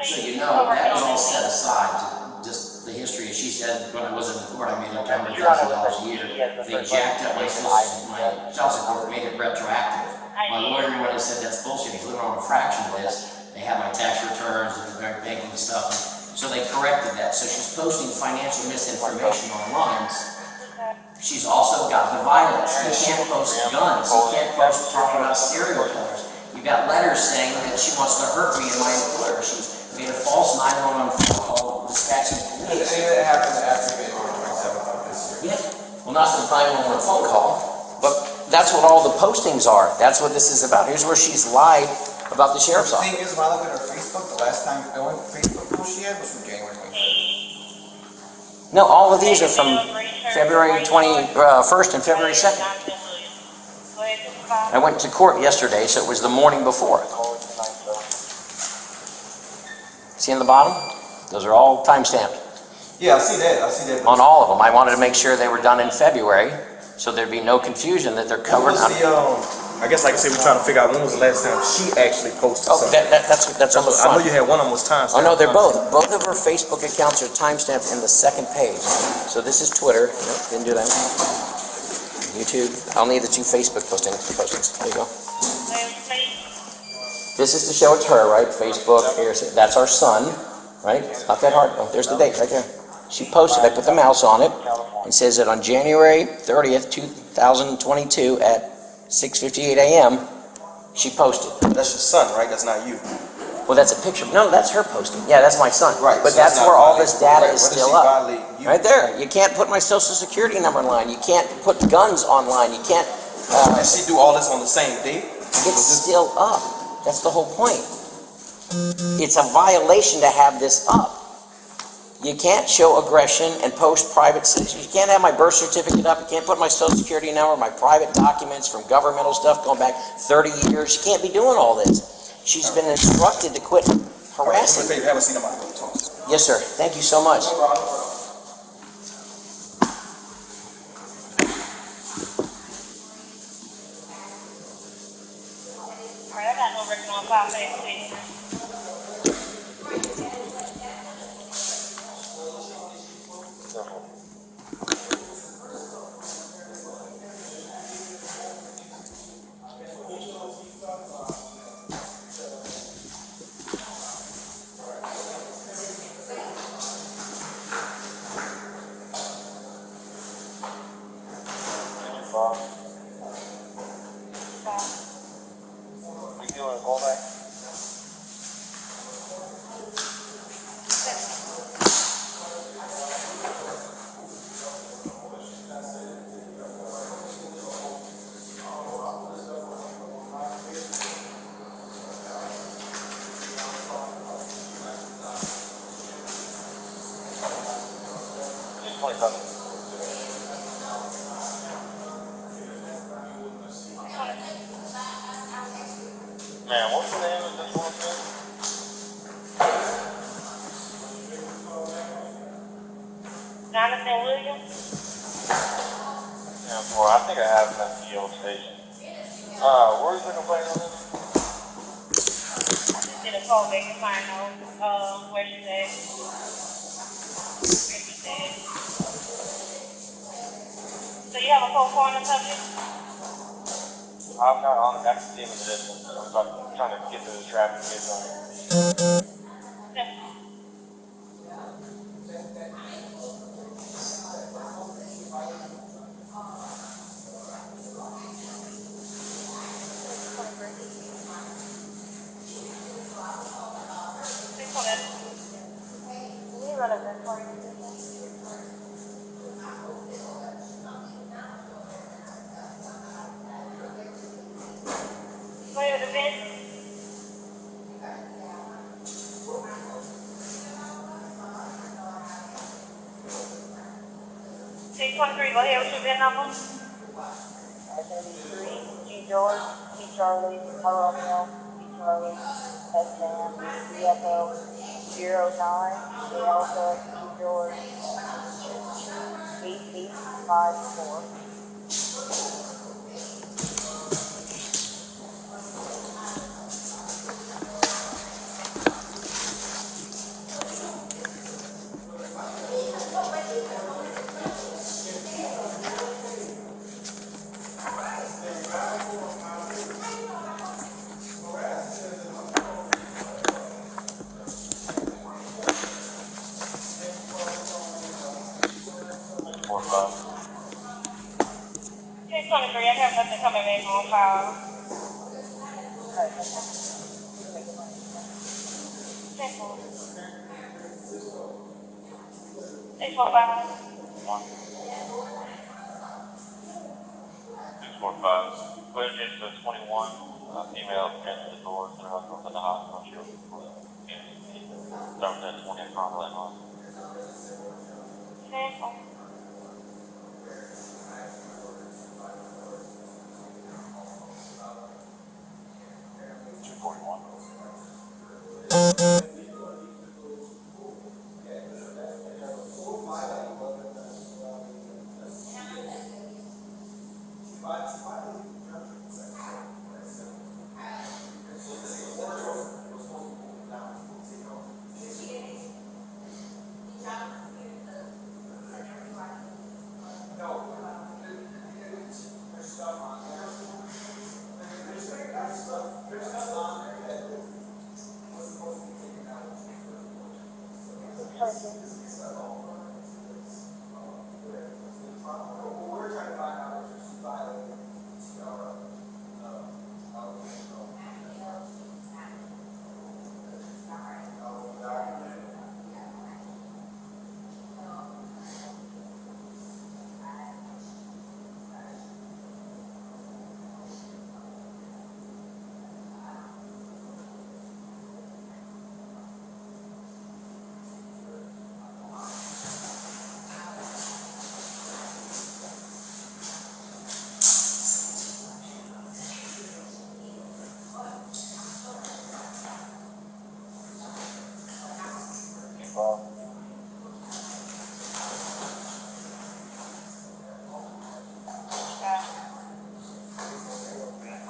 So you know that was all set aside. Just the history. She said when I was in the court, I made up to $100,000 a year. They jacked up my child support, made it retroactive. My lawyer went and said that's bullshit. He's living on a fraction of this. They have my tax returns and their banking stuff. So they corrected that. So she's posting financial misinformation online. She's also got the violence. You can't post guns. You can't post talking about serial killers. You've got letters saying that she wants to hurt me and my employer. She's made a false 911 phone call dispatching police.
anything that happened after January 27th of this year.
Yeah, well, not the 911 phone call, but that's what all the postings are. That's what this is about. Here's where she's lied about the sheriff's
The
office.
thing is, when I look at her Facebook, the last time the only Facebook post she had was from January 25th.
No, all of these are from February 21st and February 2nd.
Go ahead, Supervisor.
I went to court yesterday, so it was the morning before. See in the bottom? Those are all timestamped.
Yeah, I see that.
On all of them. I wanted to make sure they were done in February, so there'd be no confusion that they're covered.
I guess like I said, we're trying to figure out when was the last time she actually posted
Oh,
something.
that's on the
I know
front.
you had one of them was timestamped.
Oh, no, they're both. Both of her Facebook accounts are timestamped in the second page. So this is Twitter. Nope, didn't do that. YouTube. I'll need the two Facebook postings. There you go. This is to show it's her, right? Facebook. Here's it. That's our son, right? It's not that hard. Oh, there's the date right there. She posted. I put the mouse on it. It says that on January 30th, 2022 at 6:58 a.m. she posted.
That's your son, right? That's not you.
Well, that's a picture. No, that's her posting. Yeah, that's my son.
Right.
But
so
that's
not
where all
violating-
this data
right,
is
where does
still
she
up.
violate you?
Right there. You can't put my social security number online. You can't put guns online. You can't.
And she do all this on the same day?
It's still up. That's the whole point. It's a violation to have this up. You can't show aggression and post private. You can't have my birth certificate up. You can't put my social security number, my private documents from governmental stuff going back 30 years. You can't be doing all this. She's been instructed to quit harassing.
You haven't seen nobody talk.
Yes, sir. Thank you so much.
Alright, I got no record on file for that quick.
We doing a callback? It's 27. Man, what's the name of this one again?
Jonathan Williams?
Yeah, boy, I think I have it at the old station. Where's the complaint on this?
Did a call back to find out, where she's at. Where she's at. So you have a cold corner subject?
I'm not on, I can see him in the distance. I'm trying to get through the traffic and get somewhere.
Yeah. Where the bed? 623, go ahead with your VIN number.
S-73, G George, T Charlie, Romeo, T Charlie, S-Sam, CFO, 09, Delta, T George, 8854.
I have nothing coming back on file. 645.
645. Clear case to 21. Female entered the door to her husband in the hospital. She was represented 20 at Cromwell.
645.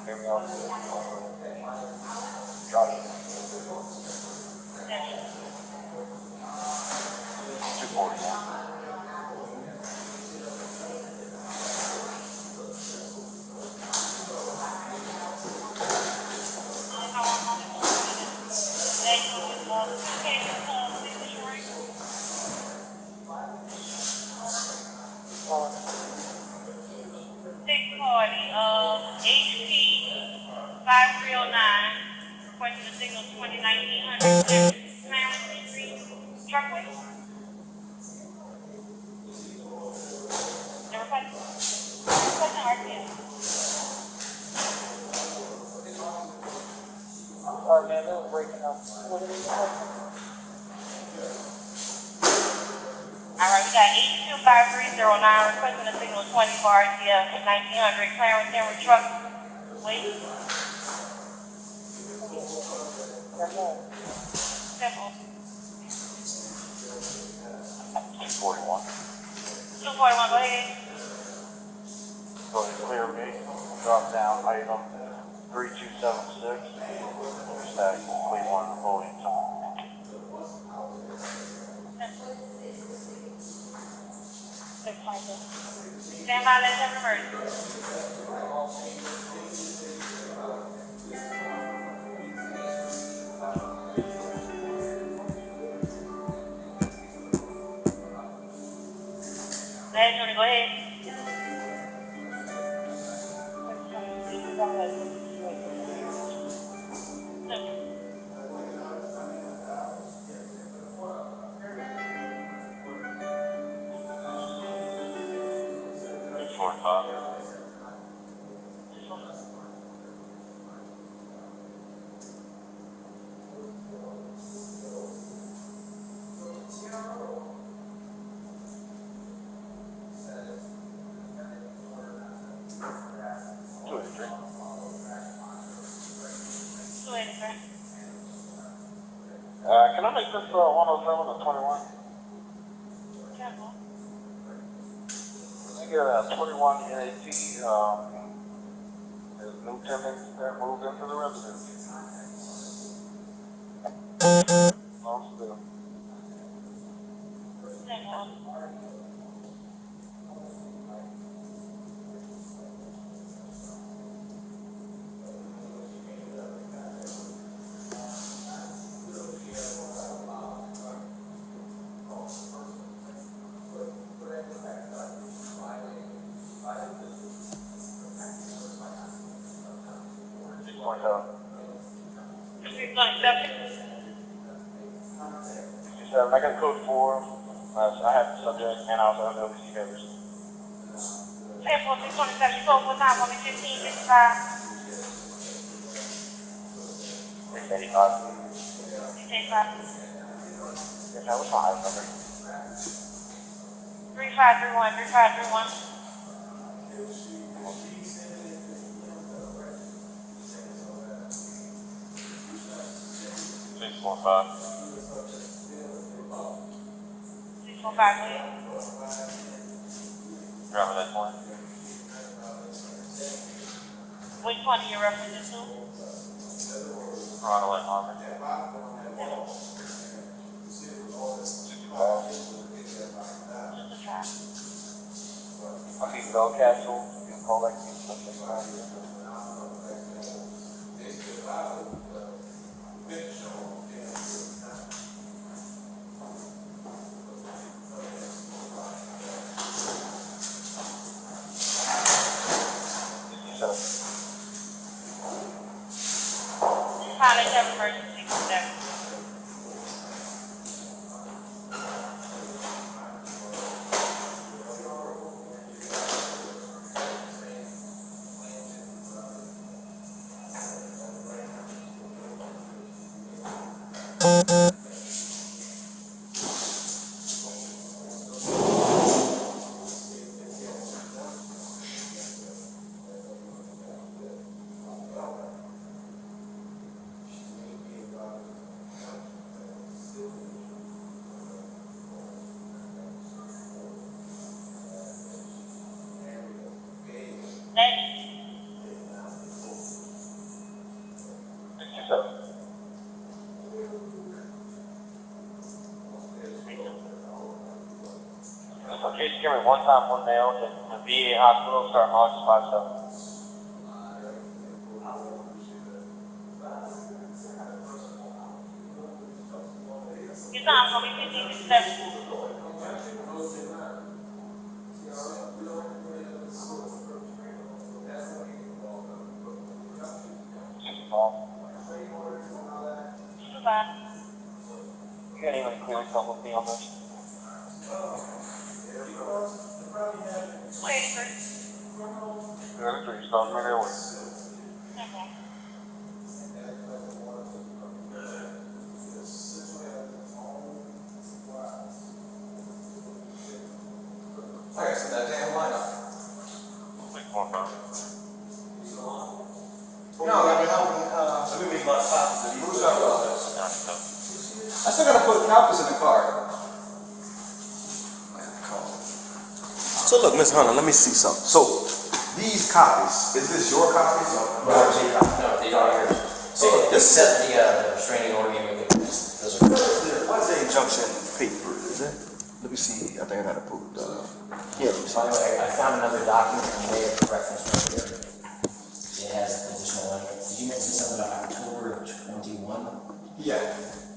Hear me out. Drop it. 240.
HP 5309, requesting a signal 2019 Clarence Street, Truckway. The requesting RPM.
Alright, man, that was breaking up. What are they requesting?
Alright, we got HP 5309, requesting a signal 20 for RTF 1900 Clarence Henry Truckway. Simple.
241.
241, go ahead.
Go ahead, clear me. Drop down item 3276. Stack Cleveland Napoleon.
Stand by, let's have an emergency. Last unit, go ahead.
Can I make this 107 or 21? I get 21 NAT, there's new tenants that moved into the residence. No, still. I got code 4. I have the subject and I also have the OPC papers.
10-4-627, you told what time? 15:55.
685.
685.
Yes, that was my item number.
3531, 3531.
615.
615, please.
Driver that 20.
Which one are you referencing to?
Toronto and Harmon. 615.
Just a try.
I see Bellcastle. You can call that case.
Pilot have emergency contact.
Case carry one time, one male in the VA hospital, start March 5/7.
Your time's gonna be 15:57.
You can't even clear some with me on this.
83.
Clear the 3, start right away.
Okay.
Okay, so that damn lineup.
615.
No, I've been helping,
We made about copies of
Bruce
these.
up with all this. I still gotta put copies in the car.
So look, Miss Hunter, let me see something. So these copies, is this your copies? Or?
No, these are yours. So this set the restraining order you make. Those are.
What's the injunction paper? Is that? Let me see. I think I got to put. Here. Let me see.
By the way, I found another document you may have referenced right here. It has additional language. Did you mention something about October 21?
Yeah.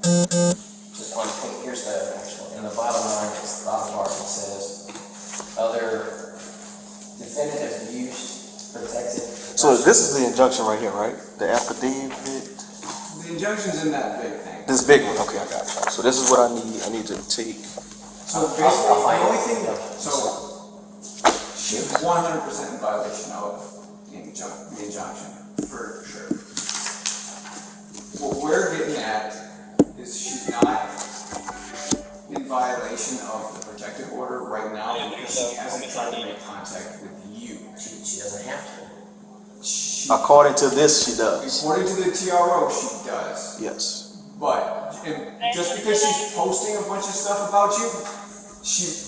Just one thing, here's the actual, in the bottom line, it's the bottom part, it says, other definitive use protected.
So this is the injunction right here, right? The affidavit.
The injunction's in that big thing.
This big one. Okay, I got it. So this is what I need. I need to take.
So basically, the only thing, so she's 100% in violation of the injunction, for sure. What we're getting at is she's not in violation of the protective order right now because she hasn't tried to make contact with you.
She doesn't have to.
According to this, she does.
According to the TRO, she does.
Yes.
But just because she's posting a bunch of stuff about you,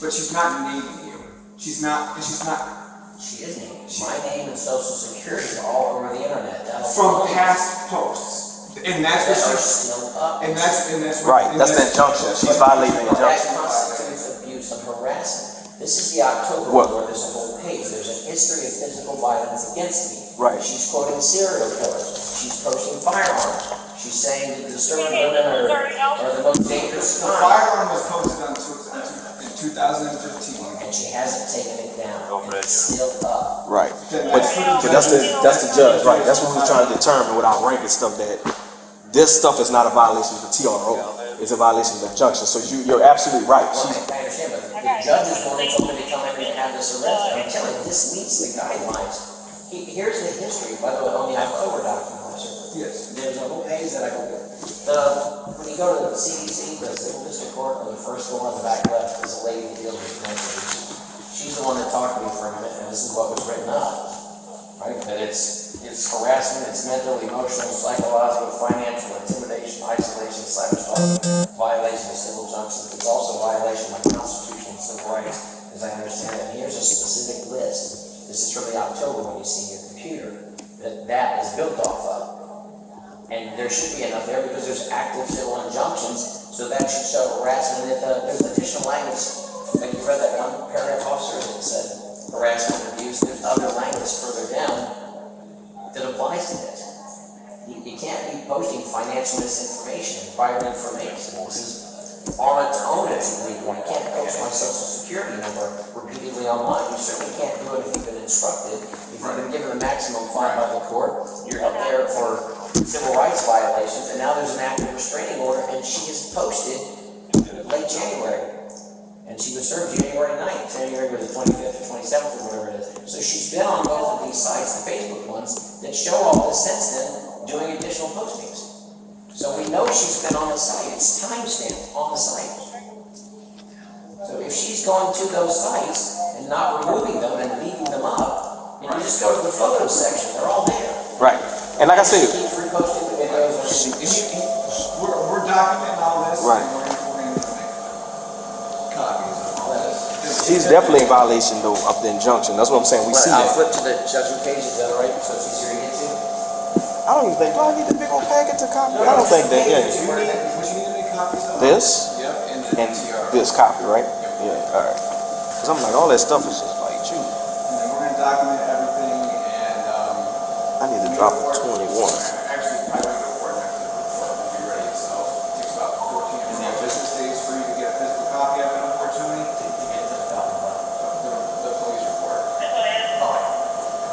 but she's not naming you. She's not.
She is named. My name and social security are all over the internet.
From past posts, and that's what
That are
she's.
still up.
And that's what.
Right.
and
That's the injunction. She's violating the
That
injunction.
constitutes abuse and harassment. This is the October
What?
where there's a whole page. There's a history of physical violence against me.
Right.
She's quoting serial killers. She's posting firearms. She's saying that disturbed women are the most dangerous
The
crime.
firearm was posted in 2015.
And she hasn't taken it down.
Go for
It's
that.
still up.
Right.
Then
But
that's
that's the judge. Right. That's what we're trying to determine with our ranking stuff. That this stuff is not a violation of the TRO. It's a violation of the injunction. So you're absolutely right.
Well,
She's.
I understand, but the judge is going to come in and come in and have this arrested. I'm telling you, this meets the guidelines. Here's the history, by the way, on the October document, officer.
Yes.
There's a whole page that I go with. When you go to the CDC, the Civil District Court, on the first floor on the back left is a lady who deals with mental issues. She's the one that talked to me for a minute, and this is what was written up. Right? That it's harassment, it's mental, emotional, psychological, financial, intimidation, isolation, cyberstalking, violation of civil junctions. It's also a violation of my Constitution and civil rights, as I understand it. And here's a specific list. This is from the October when you see your computer that is built off of. And there should be enough there because there's active civil injunctions, so that should show harassment. If there's additional language, like you read that one paragraph, officer, that said harassment, abuse, there's other language further down that applies to this. You can't be posting financial misinformation, private information. This is on its own, it's illegal. You can't post my social security number repeatedly online. You certainly can't do it if you've been instructed. If you've been given the maximum fine by the court, you're up there for civil rights violations, and now there's an active restraining order, and she is posted late January. And she was served January 9th. January was the 25th or 27th or whatever it is. So she's been on both of these sites, the Facebook ones, that show all this since then, doing additional postings. So we know she's been on the site. It's timestamped on the site. So if she's going to those sites and not removing them and leaving them up, and you just go to the photos section, they're all there.
Right. And like I said,
She keeps reposting the videos.
We're documenting all this.
Right.
And we're going to make copies of all this.
she's definitely in violation though of the injunction. That's what I'm saying. We see
I'll
that.
flip to the judgment page, is that all right? So it's easier to get to?
I don't even think, do I need the big old packet to copy? I don't think that, yeah.
What you need to make copies of?
This
Yep, and
and
the TR.
this copy, right? Yeah, all right. Cause I'm like, all that stuff is just like, shoot,
And then we're gonna document everything and,
I need to drop 21.
Actually, I don't know where next will be ready itself. It takes about 14 or more business days for you to get a physical copy of it, unfortunately. The police report.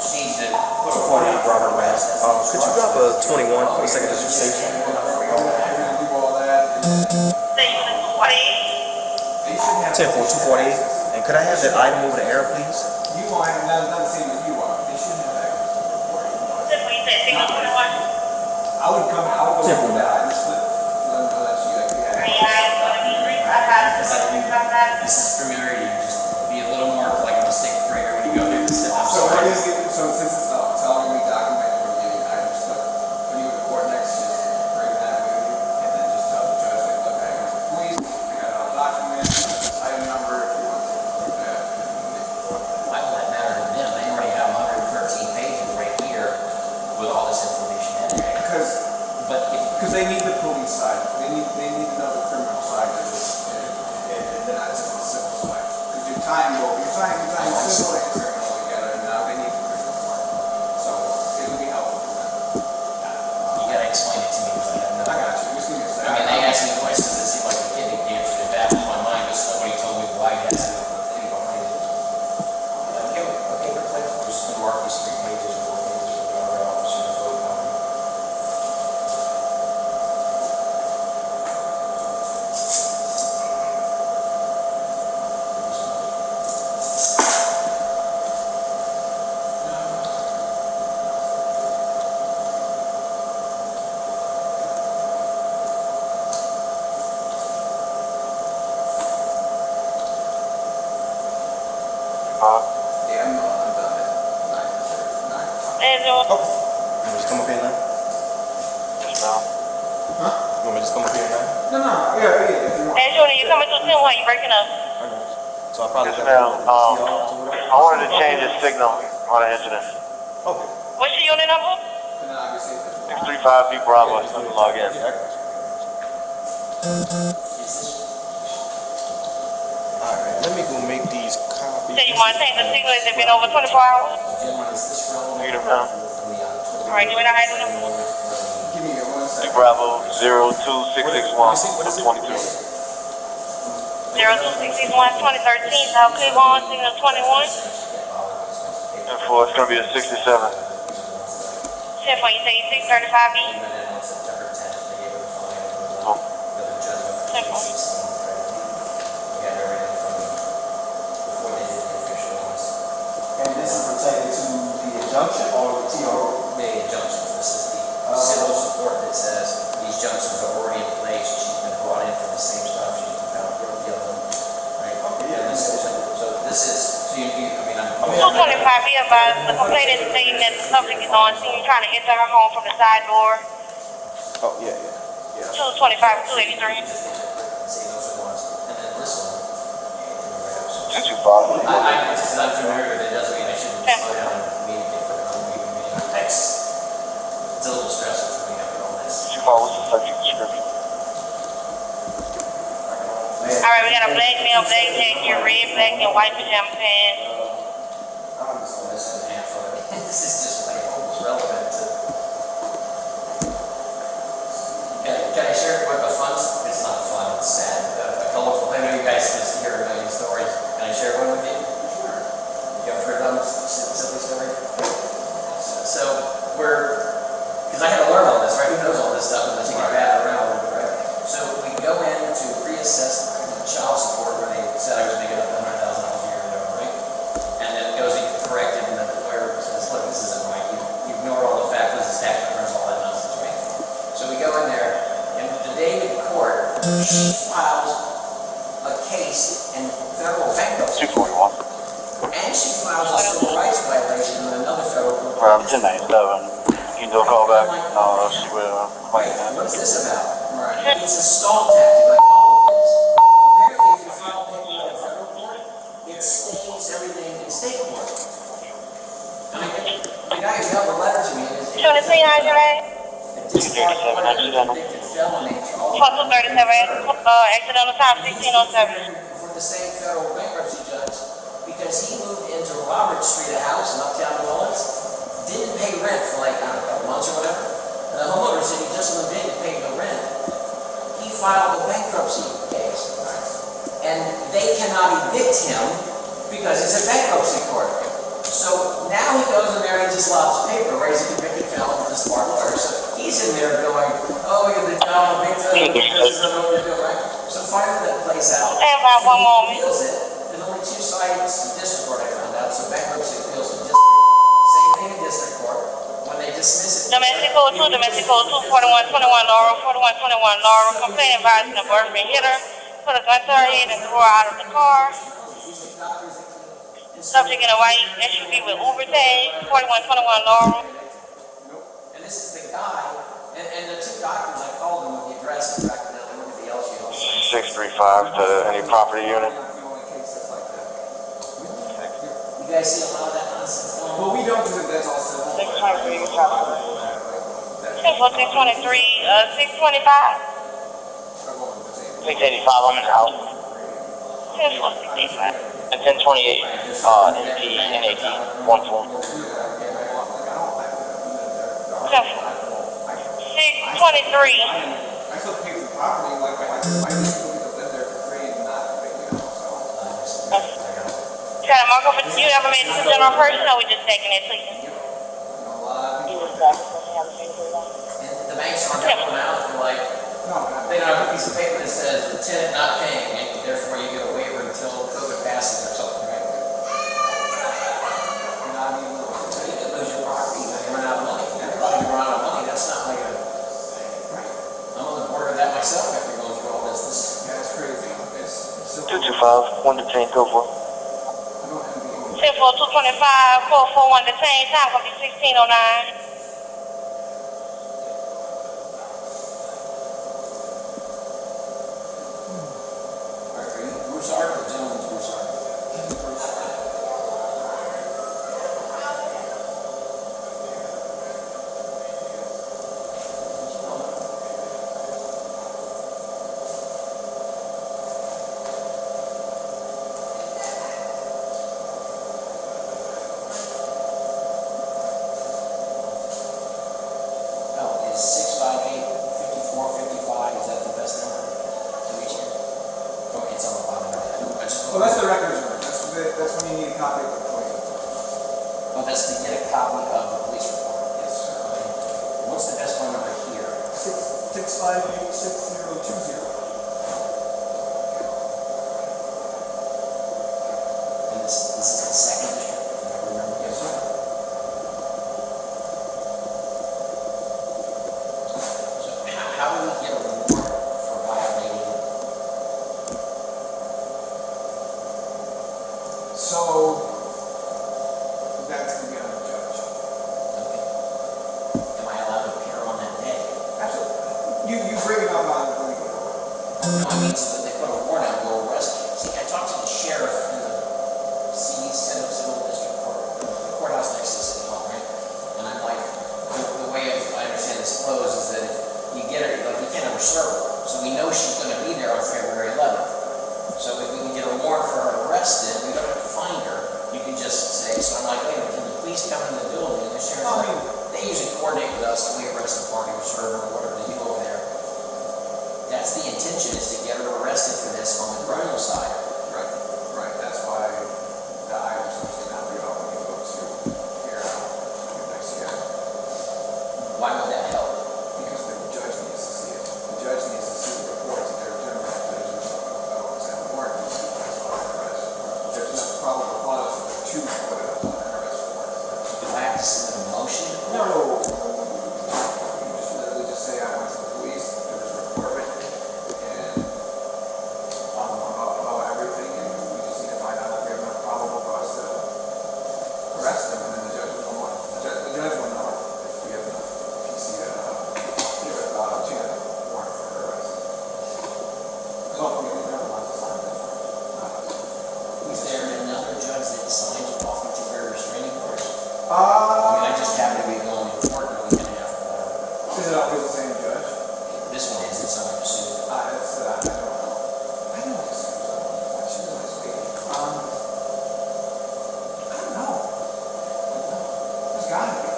She needs to put a 40 for her arrest.
Could you drop a 21 for the second station?
We're gonna do all that. And
Say you want to 48?
they should have.
10 for 248. And could I have that item over the air, please?
You want, not the same as you want. They should have access to the report.
Say what you said, say you 21?
I would go with that. I just let them know that you actually had.
It's gonna be 355.
This is familiarity, just be a little more like a sixth grader when you go through this.
So we're just getting, so since it's telling me documented, we're getting items stuff. When you go to court next, just bring that with you, and then just tell the judge, like, look, I got the police, I got it all documented, item number, if you want to do that.
Why would that matter to them? They already have 113 pages right here with all this information in there. But if,
Because they need the police side, they need to know the criminal side of this, and not just the civil side. Because you're tying civil and criminal together, and now they need the criminal part. So it would be helpful for them.
you gotta explain it to me, because I have no.
I got you, just give me a second.
I mean, they asked me questions that seemed like a kid that answered it back in my mind, but nobody told me why it has to be behind it. Okay, we're clear. We're just gonna mark these 3 pages, 4 pages for the other officer to vote on.
Yeah, I'm done at 9:00.
And
You want me to just come up here now?
Yes, ma'am.
You want me to just come up here now?
No, yeah, if you want.
Junior, you coming to 10 while you breaking up?
So I probably
Yes,
got
ma'am. I wanted to change the signal on the incident.
Okay.
What's your unit number?
And then obviously, if there's
635 B Bravo, it's time to log in.
Yeah, I got you. Alright, let me go make these copies.
Say you want to change the signal, has it been over 24 hours?
Gentlemen, is this relevant?
Negative, ma'am.
Alright, give me the item number.
give me one
B
second.
Bravo 02661 22.
0261 2013, South Cleveland, signal 21.
And for it's gonna be a 67.
10 for you say 635B.
Oh.
10 for.
And this is pertaining to the injunction or the TRO?
The injunctions, this is the civil support that says these junctions are already in place, she's been brought in for the same stuff, she's been found guilty of them, right? Yeah, so this is, so you, I mean, I'm.
225B advised the complainant stating that the subject is on scene trying to enter her home from the side door.
Oh, yeah.
225, 283.
See, those are the ones. And then this one.
225.
I'm just not familiar with it, doesn't mean I shouldn't slow down and immediately put it on the meeting. It's a little stressful for me after all this.
225, what's the subject description?
All right, we got a black male, black jacket, red, black, and white pajama pants.
I'm just going to listen to half of it. This is just like almost relevant to. Can I share what the fun? It's not fun, it's sad. A colorful. I know you guys just hear a million stories. Can I share one with you? Sure. You ever heard of silly story? So because I had to learn all this, right? Who knows all this stuff unless you get bad around a little bit, right? So we go in to reassess child support where they said I was making up $100,000 a year or whatever, right? And then it goes to get corrected, and the lawyer says, look, this isn't right. You ignored all the factors, the tax returns, all that nonsense, right? So we go in there, and the day in court, she files a case in federal bankruptcy.
241.
And she files a civil rights violation in another federal court.
1097. You can do a call back. No, she will.
What is this about? Right. It's a stall tactic, like all of this. Apparently, if you file paperwork in federal court, it stays everything in state court. I mean, the guy who got the letter to me is a discharged convicted felony.
2237, accidental time 1607.
For the same federal bankruptcy judge, because he moved into Robert Street, a house in Uptown New Orleans, didn't pay rent for like, I don't know, a couple months or whatever. And the homeowner said he just moved in and paid no rent. He filed a bankruptcy case. And they cannot evict him because he's in bankruptcy court. So now he goes in there and he just lobs paper, right? He's a convicted felon with a smart lawyer. So he's in there going, oh, you're the child victim, this is what we're doing, right? So finally that plays out.
Stand by one moment.
Appeals it. There's only two sides to district court, I found out. So bankruptcy appeals to district. Same thing in district court. When they dismiss it.
Domestic code 2, domestic code 2, 4121 Laurel, 4121 Laurel. Complaint advising the boyfriend hit her, put a gun to her head and threw her out of the car. Subject in a white SUV with Uber tag, 4121 Laurel.
And this is the guy, and the two doctors, I called them with the address and tracked down everybody else you know.
635 to any property unit.
You guys see a lot of that nonsense going on?
Well, we don't because that's all civil.
623, 623, 625.
685, I'm in the house.
625.
And 1028, NP, NAD, 1 form.
623.
I still pay for property, like my people get to live there for free and not pay me out, so.
Try to mark over. You ever made a decision on person, or we just taking it to you?
And the banks aren't helping them out, they're like, they don't have a piece of paper that says the tenant not paying, and therefore you get a waiver until COVID passes or something, right? Not even, so you could lose your property, you run out of money. Everybody can run out of money, that's not like a, I'm on the border of that myself after going through all this.
Yeah, it's crazy. It's
225, 1 to 10, go for it.
10-4, 225, 441 detained. Time gonna be 1609.
Bruce Art, the gentleman's Bruce Art. Oh, is 658-5455, is that the best number to reach you? Okay, it's on the bottom of that.
Well, that's the records room. That's when you need a copy of the report.
Oh, that's to get a copy of the police report? Yes, sir. Okay. What's the best phone number here?
658-6020.
And this is the second district, if I remember. Yes, sir. So how do we get a reward for violating?
So, that's going to be on the judge.
Okay. Am I allowed to appear on that day?
Absolutely. You bring it
No, I mean, so that they put a warrant out and go arrest you. See, I talked to the sheriff in the Civil District Court, the courthouse next to the City Hall, right? And I'm like, the way I understand this flows is that if you get her, like, you can't ever serve her. So we know she's gonna be there on February 11th. So if we can get a warrant for her arrested, we don't have to find her. You can just say, so I'm like, wait, can the police come in the building? And the sheriff's like, they usually coordinate with us, we arrest the party or serve her or whatever they do over there. That's the intention, is to get her arrested for this on the criminal side.
Right, that's why the items usually not be all when you go to here, next year.
Why would that help?
Because the judge needs to see it. The judge needs to see the reports that they're general judges of warrant to see that's on arrest. There's enough probable cause to put it on an arrest warrant.
Do I have to submit a motion?
No. You just literally just say, I went to the police, there was a report written, and about everything, and we just need to find out if we have enough probable cause to arrest them, and then the judge will know. The judge will know if we have enough PC to give it to a warrant for arrest. Because ultimately, we never want to sign that warrant.
Is there another judge that signs off on temporary restraining orders? I mean, I just happen to be going to court in a week and a half.
Is it always the same judge?
This one is, it's under pursuit.
I don't know. I don't know. What should I say? I don't know. There's gotta be.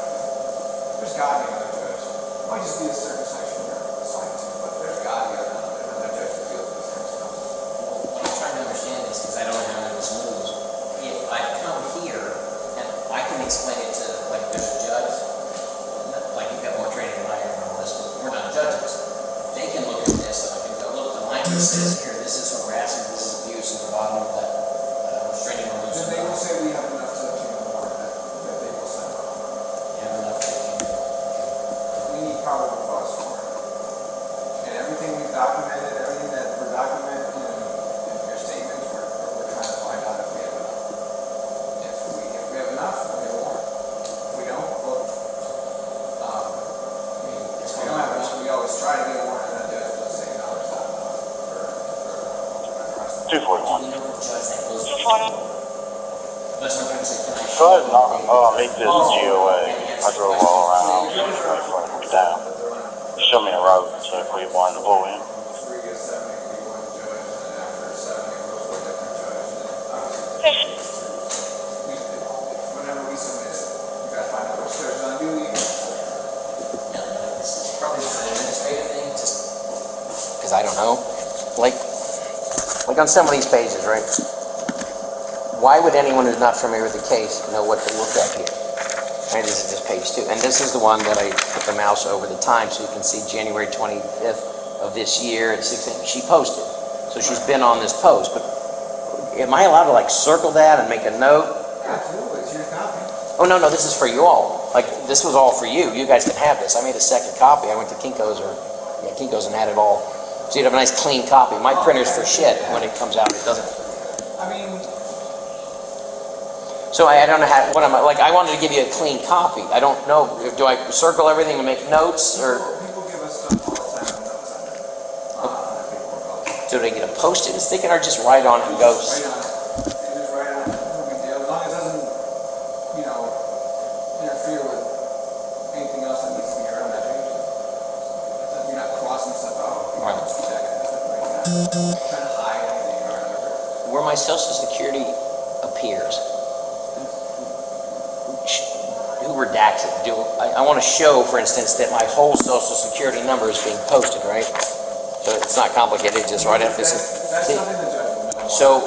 There's gotta be another judge. It might just be a certain section you're assigned to, but there's gotta be another judge to deal with this kind of stuff.
Well, I'm trying to understand this because I don't know how this moves. If I come here and I can explain it to, like, there's a judge, like, you've got more training than I have on this, but we're not judges. They can look at this and I can go, look, the language says here, this is harassment, this is abuse at the bottom of that restraining order.
Then they will say we have enough to obtain a warrant that they will send off.
You have enough to
We need probable cause for it. And everything we've documented, everything that we're documenting in your statements, we're trying to find out if we have enough. If we have enough, then we warrant. If we don't, well, if we don't have enough, we always try to get a warrant, and the judge will say, no, it's not enough for arrest.
241.
Do we know what judge that goes to?
240.
That's what I'm trying to say, can I?
Go ahead and meet this GOA. I drove all around, before I moved down. Show me a road, so if we wanted to pull in.
3 to 7, it could be one judge, and then after 7, it goes to a different judge, and then obviously, whenever we submit it, you gotta find out which judge is on duty.
This is probably just an administrative thing, just because I don't know. Like on some of these pages, right? Why would anyone who's not familiar with the case know what to look at here? Right, this is just page 2. And this is the one that I put the mouse over the time so you can see January 25th of this year at 6 a.m. She posted. So she's been on this post. But am I allowed to, like, circle that and make a note?
Absolutely, it's your copy.
Oh, no, this is for you all. Like, this was all for you. You guys can have this. I made a second copy. I went to Kinko's and had it all. So you'd have a nice clean copy. My printer's for shit when it comes out. It doesn't.
I mean,
So I don't know how, what am I, like, I wanted to give you a clean copy. I don't know, do I circle everything and make notes, or
people give us stuff all the time and notes on it. People work all the time.
do they get a post-it sticker or just write on it and go?
Right on it. You just write on it, no big deal, as long as it doesn't, interfere with anything else that needs to be around that page. You're not crossing stuff out.
Right.
Trying to hide anything or whatever.
Where my social security appears, who redacts it? I want to show, for instance, that my whole social security number is being posted, right? So it's not complicated, just right after this.
That's something the judge will know.
So,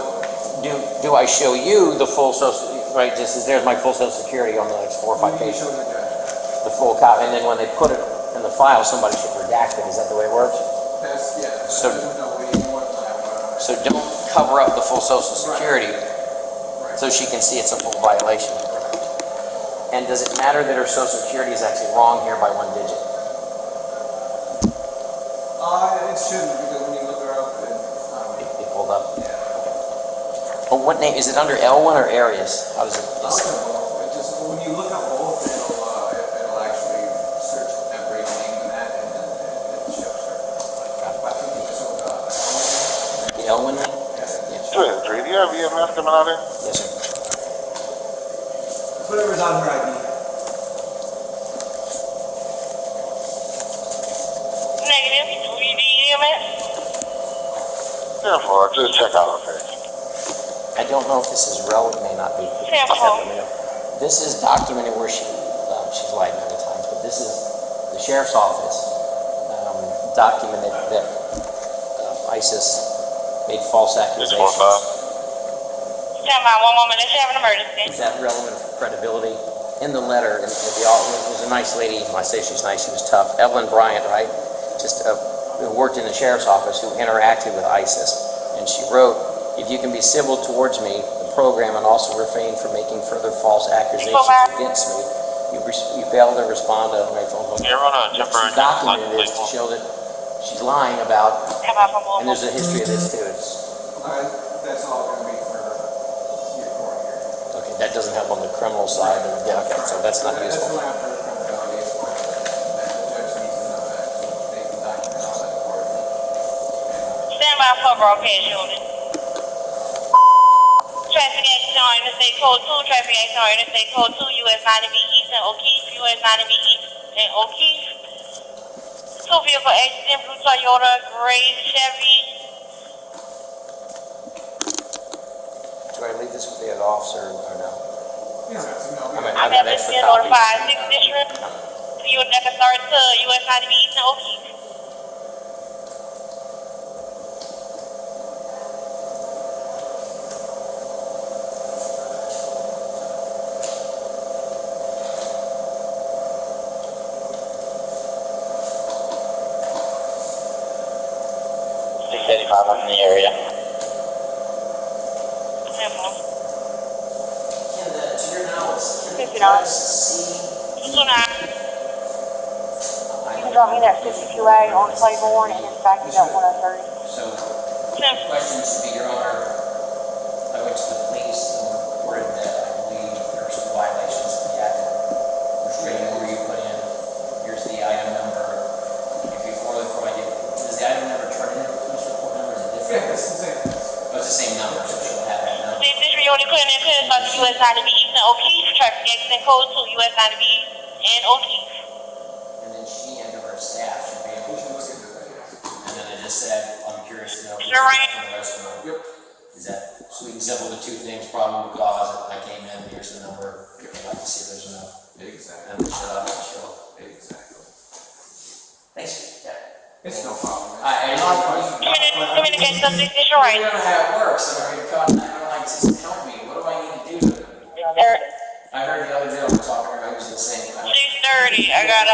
do I show you the full social, right, just as there's my full social security on the next 4 or 5
You
pages,
show the judge.
the full copy, and then when they put it in the file, somebody should redact it, is that the way it works?
That's, yeah.
So-
There's no way you want to.
So don't cover up the full social security,
Right.
so she can see it's a full violation. And does it matter that her social security is actually wrong here by 1 digit?
It shouldn't, because when you look her up,
It pulled up.
yeah.
Oh, what name, is it under Elwin or Arias? How does it?
I'll look at both. It just, when you look up both, it'll actually search every name in that, and then it shows her. I think it's so,
have EMS coming out here?
Yes, sir.
Whatever's on her ID.
Negative. We need EMS.
Yeah, for just check out her face.
I don't know if this is relevant, may not be. This is documented where she's lied many times, but this is the sheriff's office documented that Isis made false accusations.
645.
Stand by 1 moment. Let's have an emergency.
Is that relevant for credibility? In the letter, it was a nice lady. When I say she's nice, she was tough. Evelyn Bryant, right? Just who worked in the sheriff's office, who interacted with Isis. And she wrote, "If you can be civil towards me, the program, and also refrain from making further false accusations against me, you fail to respond to my phone call."
You're on a temporary
She's documented this to show that she's lying about,
Stand by for 1
and there's a
moment.
history of this too.
That's all gonna be for your court here.
Okay, that doesn't help on the criminal side. Yeah, okay, so that's not
That's
useful.
going after the criminality is what the judge needs to know that, so they can document all that court.
Stand by for broadcast unit. Traffic accident on Interstate Code 2, traffic accident on Interstate Code 2, US 90B East and O'Keefe, US 90B East and O'Keefe. 2 vehicle accident, blue Toyota, gray Chevy.
Do I leave this with the other officer or no?
You don't have to know.
I mean,
I
I've
have
got
been
extra
notified.
copies.
6 district. You next start to US 90B East and O'Keefe.
I'm in the area.
To your knowledge, can
59.
see?
So now,
You can drop me that 52A on Claiborne and then back me that 130.
So, the question should be, Your Honor, I went to the police and reported that I believe there were some violations of the act of restraining order you put in. Here's the item number. Before I get, does the item number turn into a police report number? Is it different?
Yeah, it's the same.
Oh, it's the same number, so she'll have that number.
this district only put in clear about the US 90B East and O'Keefe, traffic accident code 2, US 90B East and O'Keefe.
And then she and her staff should be able to look into that. And then it just said, I'm curious to know.
Is that right?
From the restaurant.
Yep.
Is that sweet and simple, the two things, probable cause, I came in, here's the number, I'd like to see if there's enough.
Exactly.
And shut up and chill.
Exactly.
Thanks. Yeah.
It's no problem.
Communicate to this district
I
right.
don't know how it works, so I'm like, just help me, what do I need to do? I heard the other gentleman talking about using the same kind of.
6:30, I got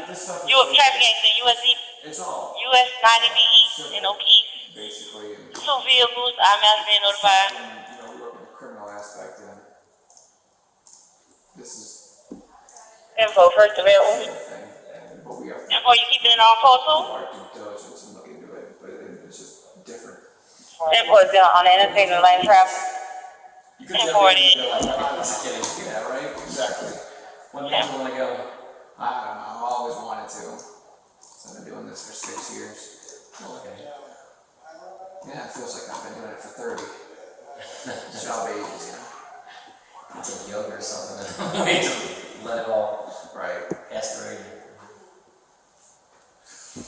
This stuff
US traffic accident,
it's all
US 90B East and O'Keefe.
basically,
2 vehicles, I'm not being notified.
we work with the criminal aspect and this is
Info first
the
available.
thing, but we have to
Info, you keeping it on code 2?
our due diligence and look into it, but it's just different.
Info is on the interstate and lane traffic.
You could
Info it is.
I'm just kidding.
Yeah, right, exactly.
When do you wanna go?
I've always wanted to, so I've been doing this for 6 years.
Okay.
Yeah, it feels like I've been doing it for 30. Job ages, you know?
You take yoga or something, wait to let it all
Right.
aspirate.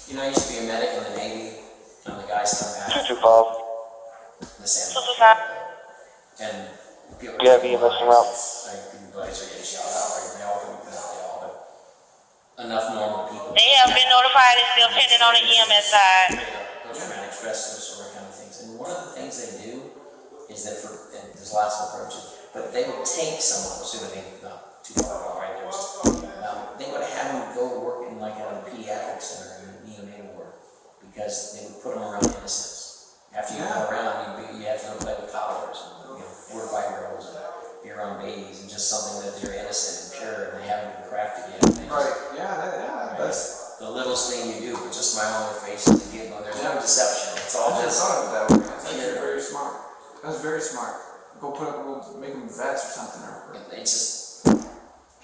You know, I used to be a medic in the Navy, and the guys come back.
225.
The same.
225.
And people.
Yeah, be messing around.
Like, people guys are getting shot out, right? They all come, not they all, but enough normal people.
They have been notified, it's still pending on the EMS side.
Post-traumatic stress disorder kind of things. And one of the things they do is that and there's lots of approaches, but they would take someone, assuming not too far off, right? They would have them go work in like a pediatric center in neonatal ward because they would put them around innocents. After you go around, you have to go play with toddlers, and, 4 to 5 year olds, and be around babies, and just something that they're innocent and pure, and they haven't been crafted yet. And they just,
Right, yeah, that's.
the littlest thing you do, but just smile on their face and giggle. There's no deception. It's all
I never
just.
thought of it that way. That's actually very smart. That's very smart. Go make them vets or something, or
It's just.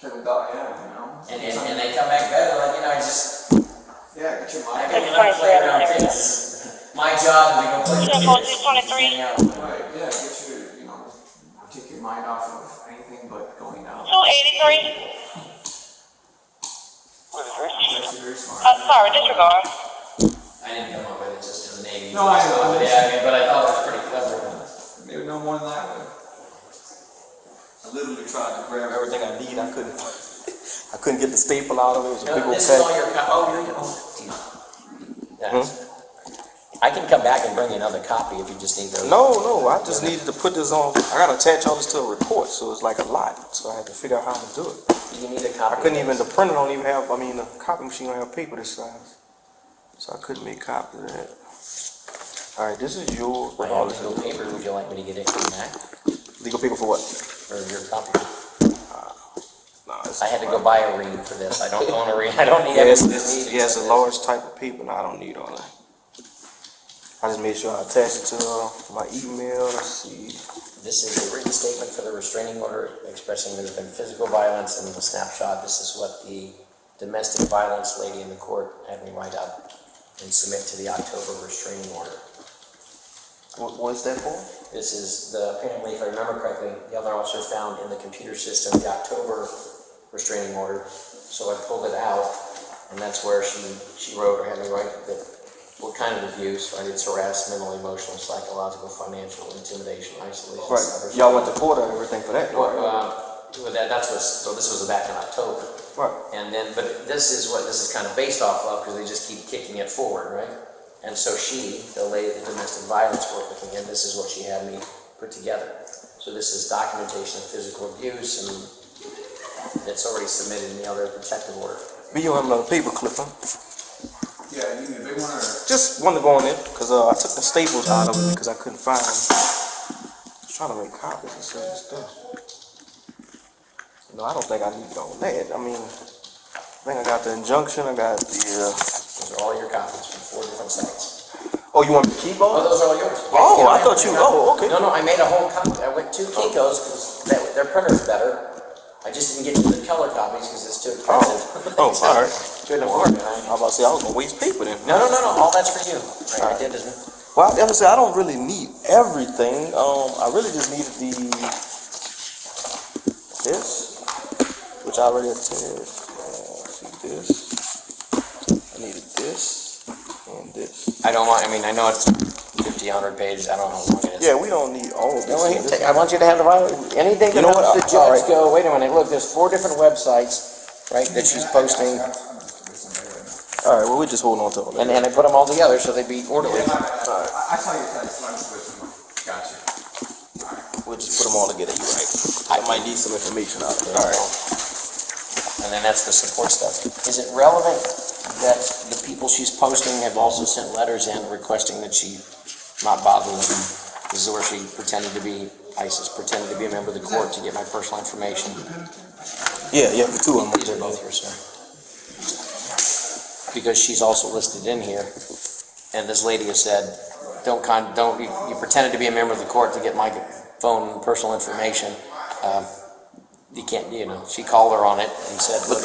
play with dog, yeah, you know?
And they come back better, like, I just.
Yeah, get your
I
mind.
don't play around things. My job is to go play with
Info
kids.
623.
Hang out.
Right, yeah, get your take your mind off of anything but going down.
283.
That's very smart.
Sorry, disregard.
I didn't come up with it just in the Navy.
No, I know.
But yeah, I mean, but I thought it was pretty clever.
Maybe no more than that.
I literally tried to grab everything I need. I couldn't. I couldn't get the staple out of it. It was a big
No,
old
this is all
pack.
your, I can come back and bring you another copy if you just need those.
No, I just needed to put this on. I gotta attach all this to a report, so it's like a lot. So I had to figure out how to do it.
Do you need a copy?
I couldn't even. The printer don't even have. I mean, the copy machine don't have paper this size, so I couldn't make copies of that. All right, this is yours.
I have legal paper. Would you like me to get it back?
Legal paper for what?
Or your copy?
No, it's
I had to go buy a ream for this. I don't own a ream. I don't need
Yeah,
everything.
it's a large type of paper. No, I don't need all that. I just made sure I attached it to my email. Let's see.
This is a written statement for the restraining order expressing there's been physical violence, and the snapshot, this is what the domestic violence lady in the court had me write up and submit to the October restraining order.
What is that for?
This is apparently, if I remember correctly, the other officer found in the computer system the October restraining order. So I pulled it out, and that's where she wrote or had me write what kind of abuse, right? It's harassment, mental, emotional, psychological, financial, intimidation, isolation.
Right.
cyber-
Y'all went to court and everything for that,
Well,
right?
so this was back in October.
Right.
And then, but this is what this is kind of based off of, because they just keep kicking it forward, right? And so the lady, the domestic violence worked with me, and this is what she had me put together. So this is documentation of physical abuse, and it's already submitted in the other protective order.
But you don't have another paper clip, huh?
Yeah, you need a big one or?
Just one to go on there, because I took the staples out of it because I couldn't find them. I was trying to make copies of certain stuff. No, I don't think I need all that. I mean, I think I got the injunction, I got the,
Those are all your copies from 4 different sites.
oh, you want me to keep all
Oh,
those?
those are all yours.
Oh,
Yeah,
I thought you, oh, okay.
No, I made a whole copy. I went to Kinko's because their printer's better. I just didn't get you the color copies because it's too expensive.
Oh, all right.
Couldn't afford it.
I was about to say, I was gonna waste paper then.
No, all that's for you. I did is,
Well, I say I don't really need everything. I really just needed this, which I already attached. See this. I needed this and this.
I I know it's 50, 100 pages. I don't know how long it is.
Yeah, we don't need all of
No,
this.
I want you to have the right, anything
You
that
know what?
helps the
All right.
judge go, wait a minute, look, there's 4 different websites, right, that she's posting,
All right, well, we're just holding on to all that.
and I put them all together so they'd be orderly.
I saw your text, so I'm just with you. Gotcha.
We'll just put them all together. You're right. I might need some information out of it.
All right. And then that's the support stuff. Is it relevant that the people she's posting have also sent letters in requesting that she not bother with them? This is where she pretended to be ISIS, pretended to be a member of the court to get my personal information.
Yeah, 2 of them.
These are both here, sir. Because she's also listed in here, and this lady has said, you pretended to be a member of the court to get my phone and personal information. You can't, she called her on it and said, look,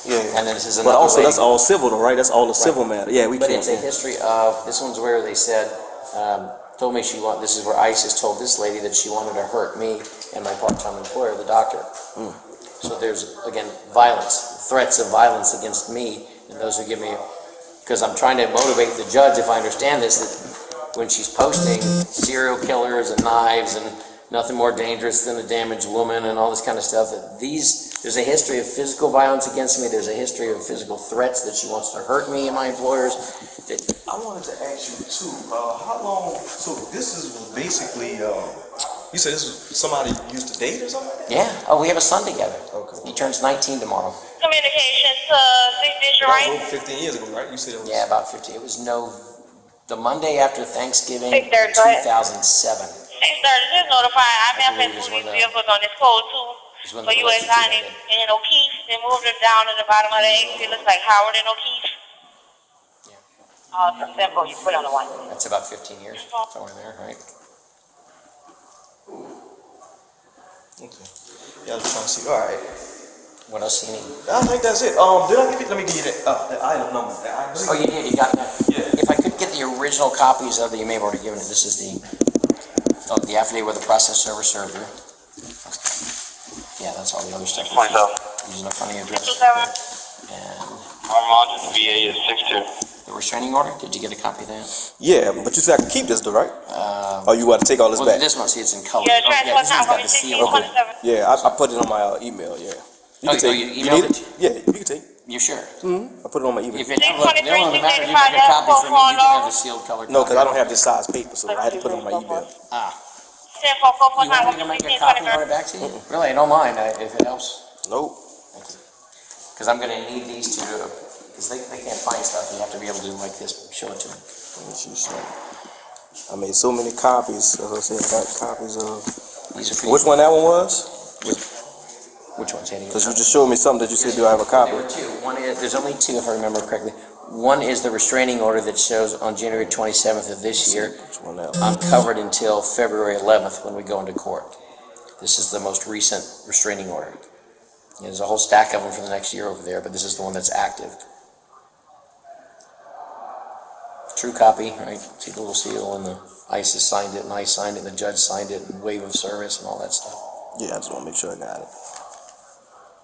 Yeah.
and then this is
But
another
also,
lady.
that's all civil though, right? That's all the civil matter. Yeah, we
But
can't.
it's a history of, this one's where they said, told me this is where ISIS told this lady that she wanted to hurt me and my part-time employer, the doctor. So there's, again, violence, threats of violence against me and those who give me, because I'm trying to motivate the judge, if I understand this, that when she's posting serial killers and knives and nothing more dangerous than a damaged woman and all this kind of stuff, that there's a history of physical violence against me, there's a history of physical threats that she wants to hurt me and my employers.
I wanted to ask you too, how long, so this is basically, you said this was somebody used to date or something like that?
Yeah, we have a son together.
Okay.
He turns 19 tomorrow.
Communications to 6th District,
That was
right?
over 15 years ago, right? You said it was.
Yeah, about 50. It was the Monday after Thanksgiving,
6:30, go ahead.
2007.
6:30, just notify, I
I
may have
believe
to
it's
these
when
vehicles on this code too.
it's when
For
the
US
relationship
Honey and O'Keefe, they moved it down to the bottom of the X, it looks like Howard and O'Keefe.
Yeah.
Simple, you put on the one.
That's about 15 years, somewhere in there, right?
Okay. Yeah, I was trying to see. All right.
What else do you need?
I think that's it. Did I give you? Let me give you the item number.
Oh, you did, you got that?
Yeah.
If I could get the original copies of you may have already given it. This is the affidavit where the process server served her. Yeah, that's all the other stuff.
27.
Using a funny address.
627.
And
Our margin VA is 62.
the restraining order, did you get a copy of that?
Yeah, but you said I can keep this though, right? Or you want to take all this
Well,
back?
this one, see, it's in color.
Yeah,
Oh,
transfer
this one's
time
got the seal.
1627.
Yeah, I put it on my email. Yeah.
Oh,
can take
you
it.
emailed
need
it?
Yeah, you can take it.
You sure?
I put it on my email.
If it don't matter, you make a copy for me, you can have the sealed color.
No, because I don't have this size paper, so I had to put it on my email.
Ah.
10 for
You want me to make a copy and run it back to you? Really, I don't mind, if it helps.
Nope.
Because I'm gonna need these two, because they can't find stuff, you have to be able to do like this, show it to them.
Let me see something. I made so many copies. As I said, I got copies of.
These are for you.
Which one that one was?
Which one's Andy?
Because you just showed me something that you said, do I have a copy?
There were two. One is, there's only two if I remember correctly. One is the restraining order that shows on January 27th of this year.
Which one that
I'm covered until February 11th when we go into court. This is the most recent restraining order. There's a whole stack of them for the next year over there, but this is the one that's active. True copy, right? See the little seal, and the Issis signed it, and I signed it, and the judge signed it, and waive of service and all that stuff.
Yeah, I just want to make sure I got it.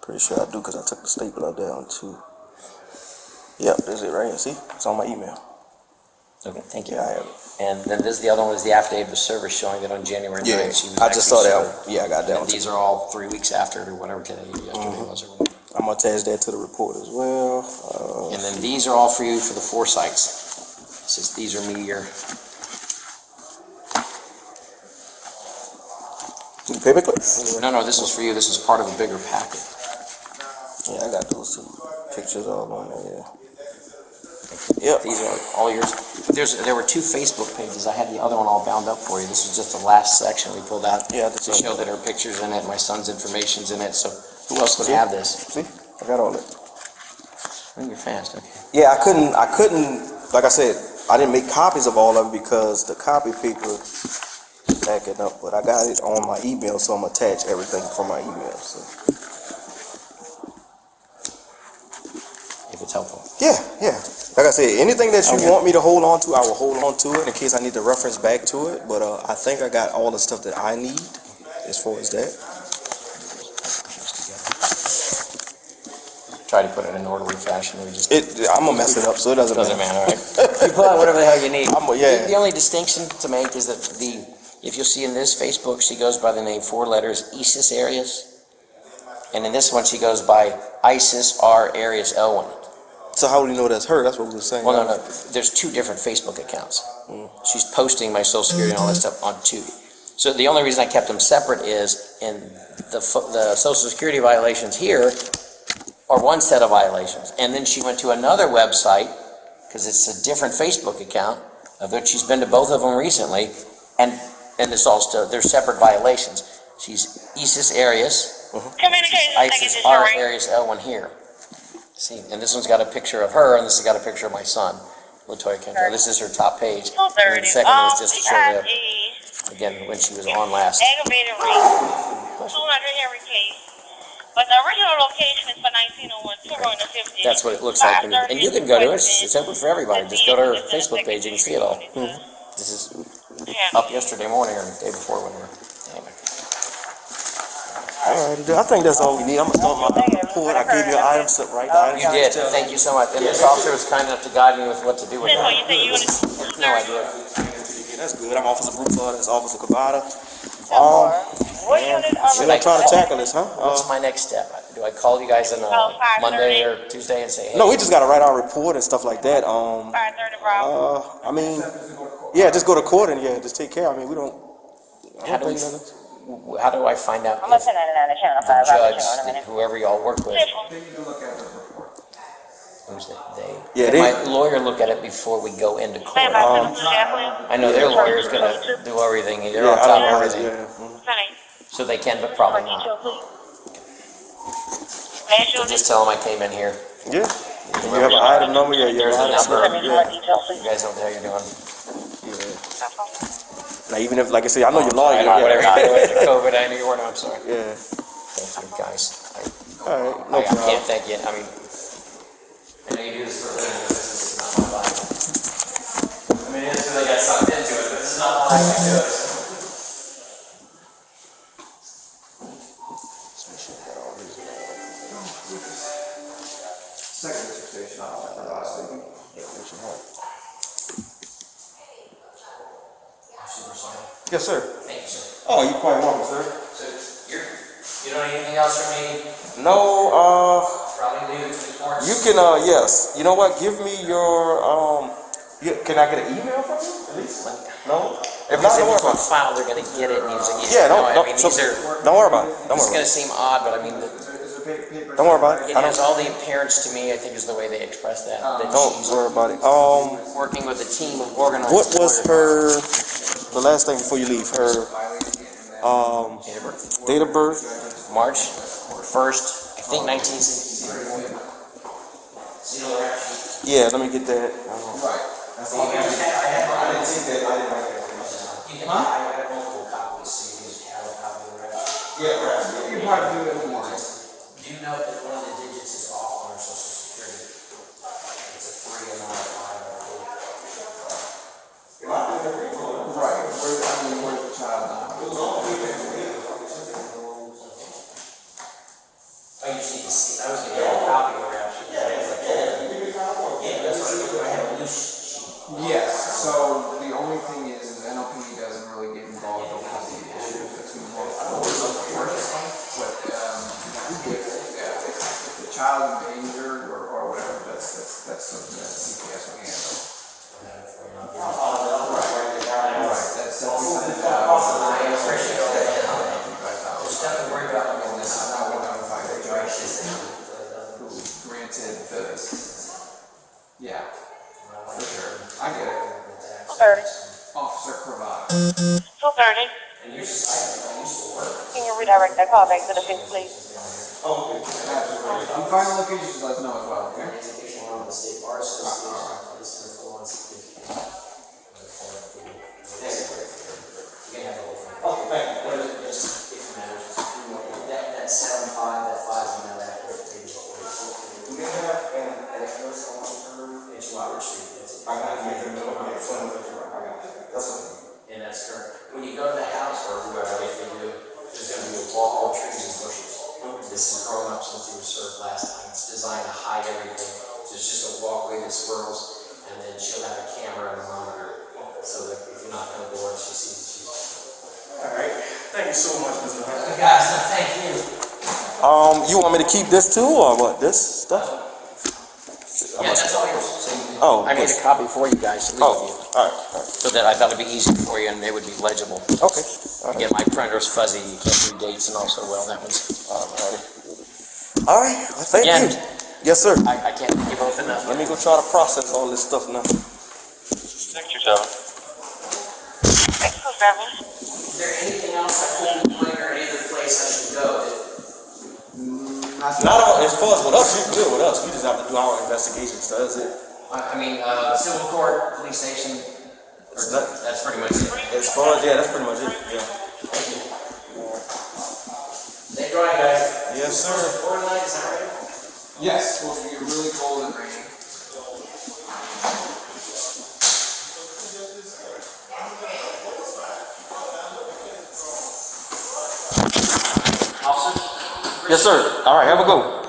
Pretty sure I do because I took the stapler down too. Yep, there's it right here. See? It's on my email.
Okay, thank you.
Yeah, I have it.
And then this, the other one is the affidavit of service showing that on January 9th,
Yeah,
she was
I just
actually
saw that
served.
one. Yeah, I got that
And
one.
these are all 3 weeks after, or whatever today, yesterday was, or whatever.
I'm going to attach that to the report as well.
And then these are all for you for the foresights. Since these are me, your
Paper clip?
no, this was for you. This is part of a bigger packet.
Yeah, I got those two pictures all on there, yeah. Yep.
These are all yours. There were 2 Facebook pages. I had the other one all bound up for you. This was just the last section we pulled out
Yeah,
to show that her picture's in it, my son's information's in it. So who else would have this?
See? I got all it.
I think you're fast. Okay.
Yeah, I couldn't, like I said, I didn't make copies of all of it because the copy paper is backing up, but I got it on my email, so I'm going to attach everything from my email, so.
If it's helpful.
Yeah. Like I said, anything that you want me to hold on to, I will hold on to it in case I need to reference back to it. But I think I got all the stuff that I need as far as that.
Try to put it in an orderly fashion. We just
I'm gonna mess it up, so it doesn't
doesn't
matter.
matter, right? You pull out whatever the hell you need.
Yeah.
The only distinction to make is that if you'll see in this Facebook, she goes by the name 4 letters, Issis Arias. And in this one, she goes by Issis Arias-Elwin.
So how do you know that's her? That's what we were saying.
Well, no. There's 2 different Facebook accounts. She's posting my social security and all that stuff on 2. So the only reason I kept them separate is in the social security violations here are one set of violations. And then she went to another website, because it's a different Facebook account, of which she's been to both of them recently, and it's all still, they're separate violations. She's Issis Arias,
Communication
Issis
second district.
Arias-Elwin here. See, and this one's got a picture of her, and this has got a picture of my son, Latoya Kendall. This is her top page. And then the
230.
second one is just to show
that
that, again, when she was on last.
aggravated rape. 200 Henry case. But the original location is for 1901, 250.
That's what it looks like. And you can go to it. It's open for everybody. Just go to her Facebook page. You can see it all. This is up yesterday morning or the day before, whatever. Anyway.
All right, I think that's all we need. I'm gonna start my report. I gave you an item set, right?
You did. Thank you so much. And this officer was kind enough to guide me with what to do with
That's what
that.
you say you want to
No idea.
Yeah, that's good. I'm Officer Broussard. That's Officer Cavada.
What unit
We're gonna try to tackle this, huh?
What's my next step? Do I call you guys on Monday or Tuesday and say, hey?
No, we just gotta write our report and stuff like that.
530 Bravo.
I mean, yeah, just go to court and just take care. I mean, we don't.
How do I find out
I'm gonna
if
send that in the channel
the
5
judge, whoever y'all work with,
They need to look at the report.
who's the they?
Yeah,
Can
they-
my lawyer look at it before we go into court?
Stand by to the chaplain.
I know their lawyer's gonna do everything, they're
Yeah,
on
I
top
don't
of
know.
everything,
Yeah.
Sonny.
so they can, but probably not. So just tell them I came in here,
Yeah. And you have an item number. Yeah,
There's
your
the
item
number.
number. Yeah.
you guys know what the hell you're doing.
Now, even if, like I say, I know your lawyer.
Right, whatever,
Yeah.
I know it's the COVID, I knew you weren't, I'm sorry.
Yeah.
Thank you, guys.
All right. No
I
problem.
can't thank you, I mean, I know you do this for a living, but this is not my life. I mean, it's because I got sucked into it, but this is not my life, I do it.
station officer speaking.
Yes, sir.
Thank you, sir.
Oh, you're quite welcome, sir.
So you don't need anything else from me?
No,
Probably leave it to the courts.
you can, yes. You know what? Give me your, can I get an email from you at least? No? If not,
Because
don't
if
worry
it's on
about it.
file, they're gonna get it and use it.
Yeah,
No, I
don't,
mean,
so,
these are,
don't worry about it. Don't
this is
worry
gonna seem odd, but I mean,
Don't worry about it.
it has all the appearance to me, I think is the way they express that. That
Don't
she's
worry about it.
working with a team of organized.
What was
lawyers.
the last thing before you leave? Her,
Date of birth?
date of birth?
March 1st, I think 1960.
Yeah, let me get that.
Right. That's all.
I didn't
think that, I didn't write that.
I have multiple copies, so you can just have a copy of the rest.
Yeah, right.
You can probably do it in one.
Do you note that one of the digits is off on our social security? It's a 3 and not a 5 or 4.
Right, where's the child now?
I just need to see, I was gonna get a copy of the rap sheet. Yeah, that's what I have a loose.
Yes, so the only thing is NOPD doesn't really get involved with the issue, it's more for the court. But, if the child is endangered or whatever, that's something that CPS will handle. Right, that's something that,
I appreciate that.
There's nothing to worry about on this, I would notify the judge who granted the, yeah, for sure, I get it.
2:30.
Officer Cravat.
2:30. Can you redirect that call back to the 5th, please?
Absolutely. If you find the location, just let us know as well, okay?
That 7-5, that 5's not accurate. It's Robert Street. And that's correct. When you go to the house or whoever, if they do, there's gonna be a wall of trees and bushes. This has grown up since he was served last time. It's designed to hide everything. So it's just a walkway that swirls, and then she'll have a camera and a monitor, so that if you knock on the door, she sees she's.
All right. Thank you so much, Mr. Hunt.
Guys, thank you.
You want me to keep this too, or what? This stuff?
Yeah, that's all yours. So
Oh,
I made a copy for you guys to leave
Oh,
with you,
all right.
so that I thought it'd be easy for you and it would be legible.
Okay. All right.
Again, my printer's fuzzy, you can't read dates and also, well, that one's,
All right. Well, thank
Again.
you. Yes, sir.
I can't thank you both enough.
Let me go try to process all this stuff now.
627.
627.
Is there anything else I can do or any other place I should go?
Not all, as far as with us, you can do it with us. We just have to do our investigations. That's it.
I mean, civil court, police station, or that's pretty much it.
As far as, yeah, that's pretty much it. Yeah.
Stay dry, guys.
Yes, sir.
Four nights, is that right?
Yes, supposed to be really cold and rainy.
Officer?
Yes, sir. All right. Have a go.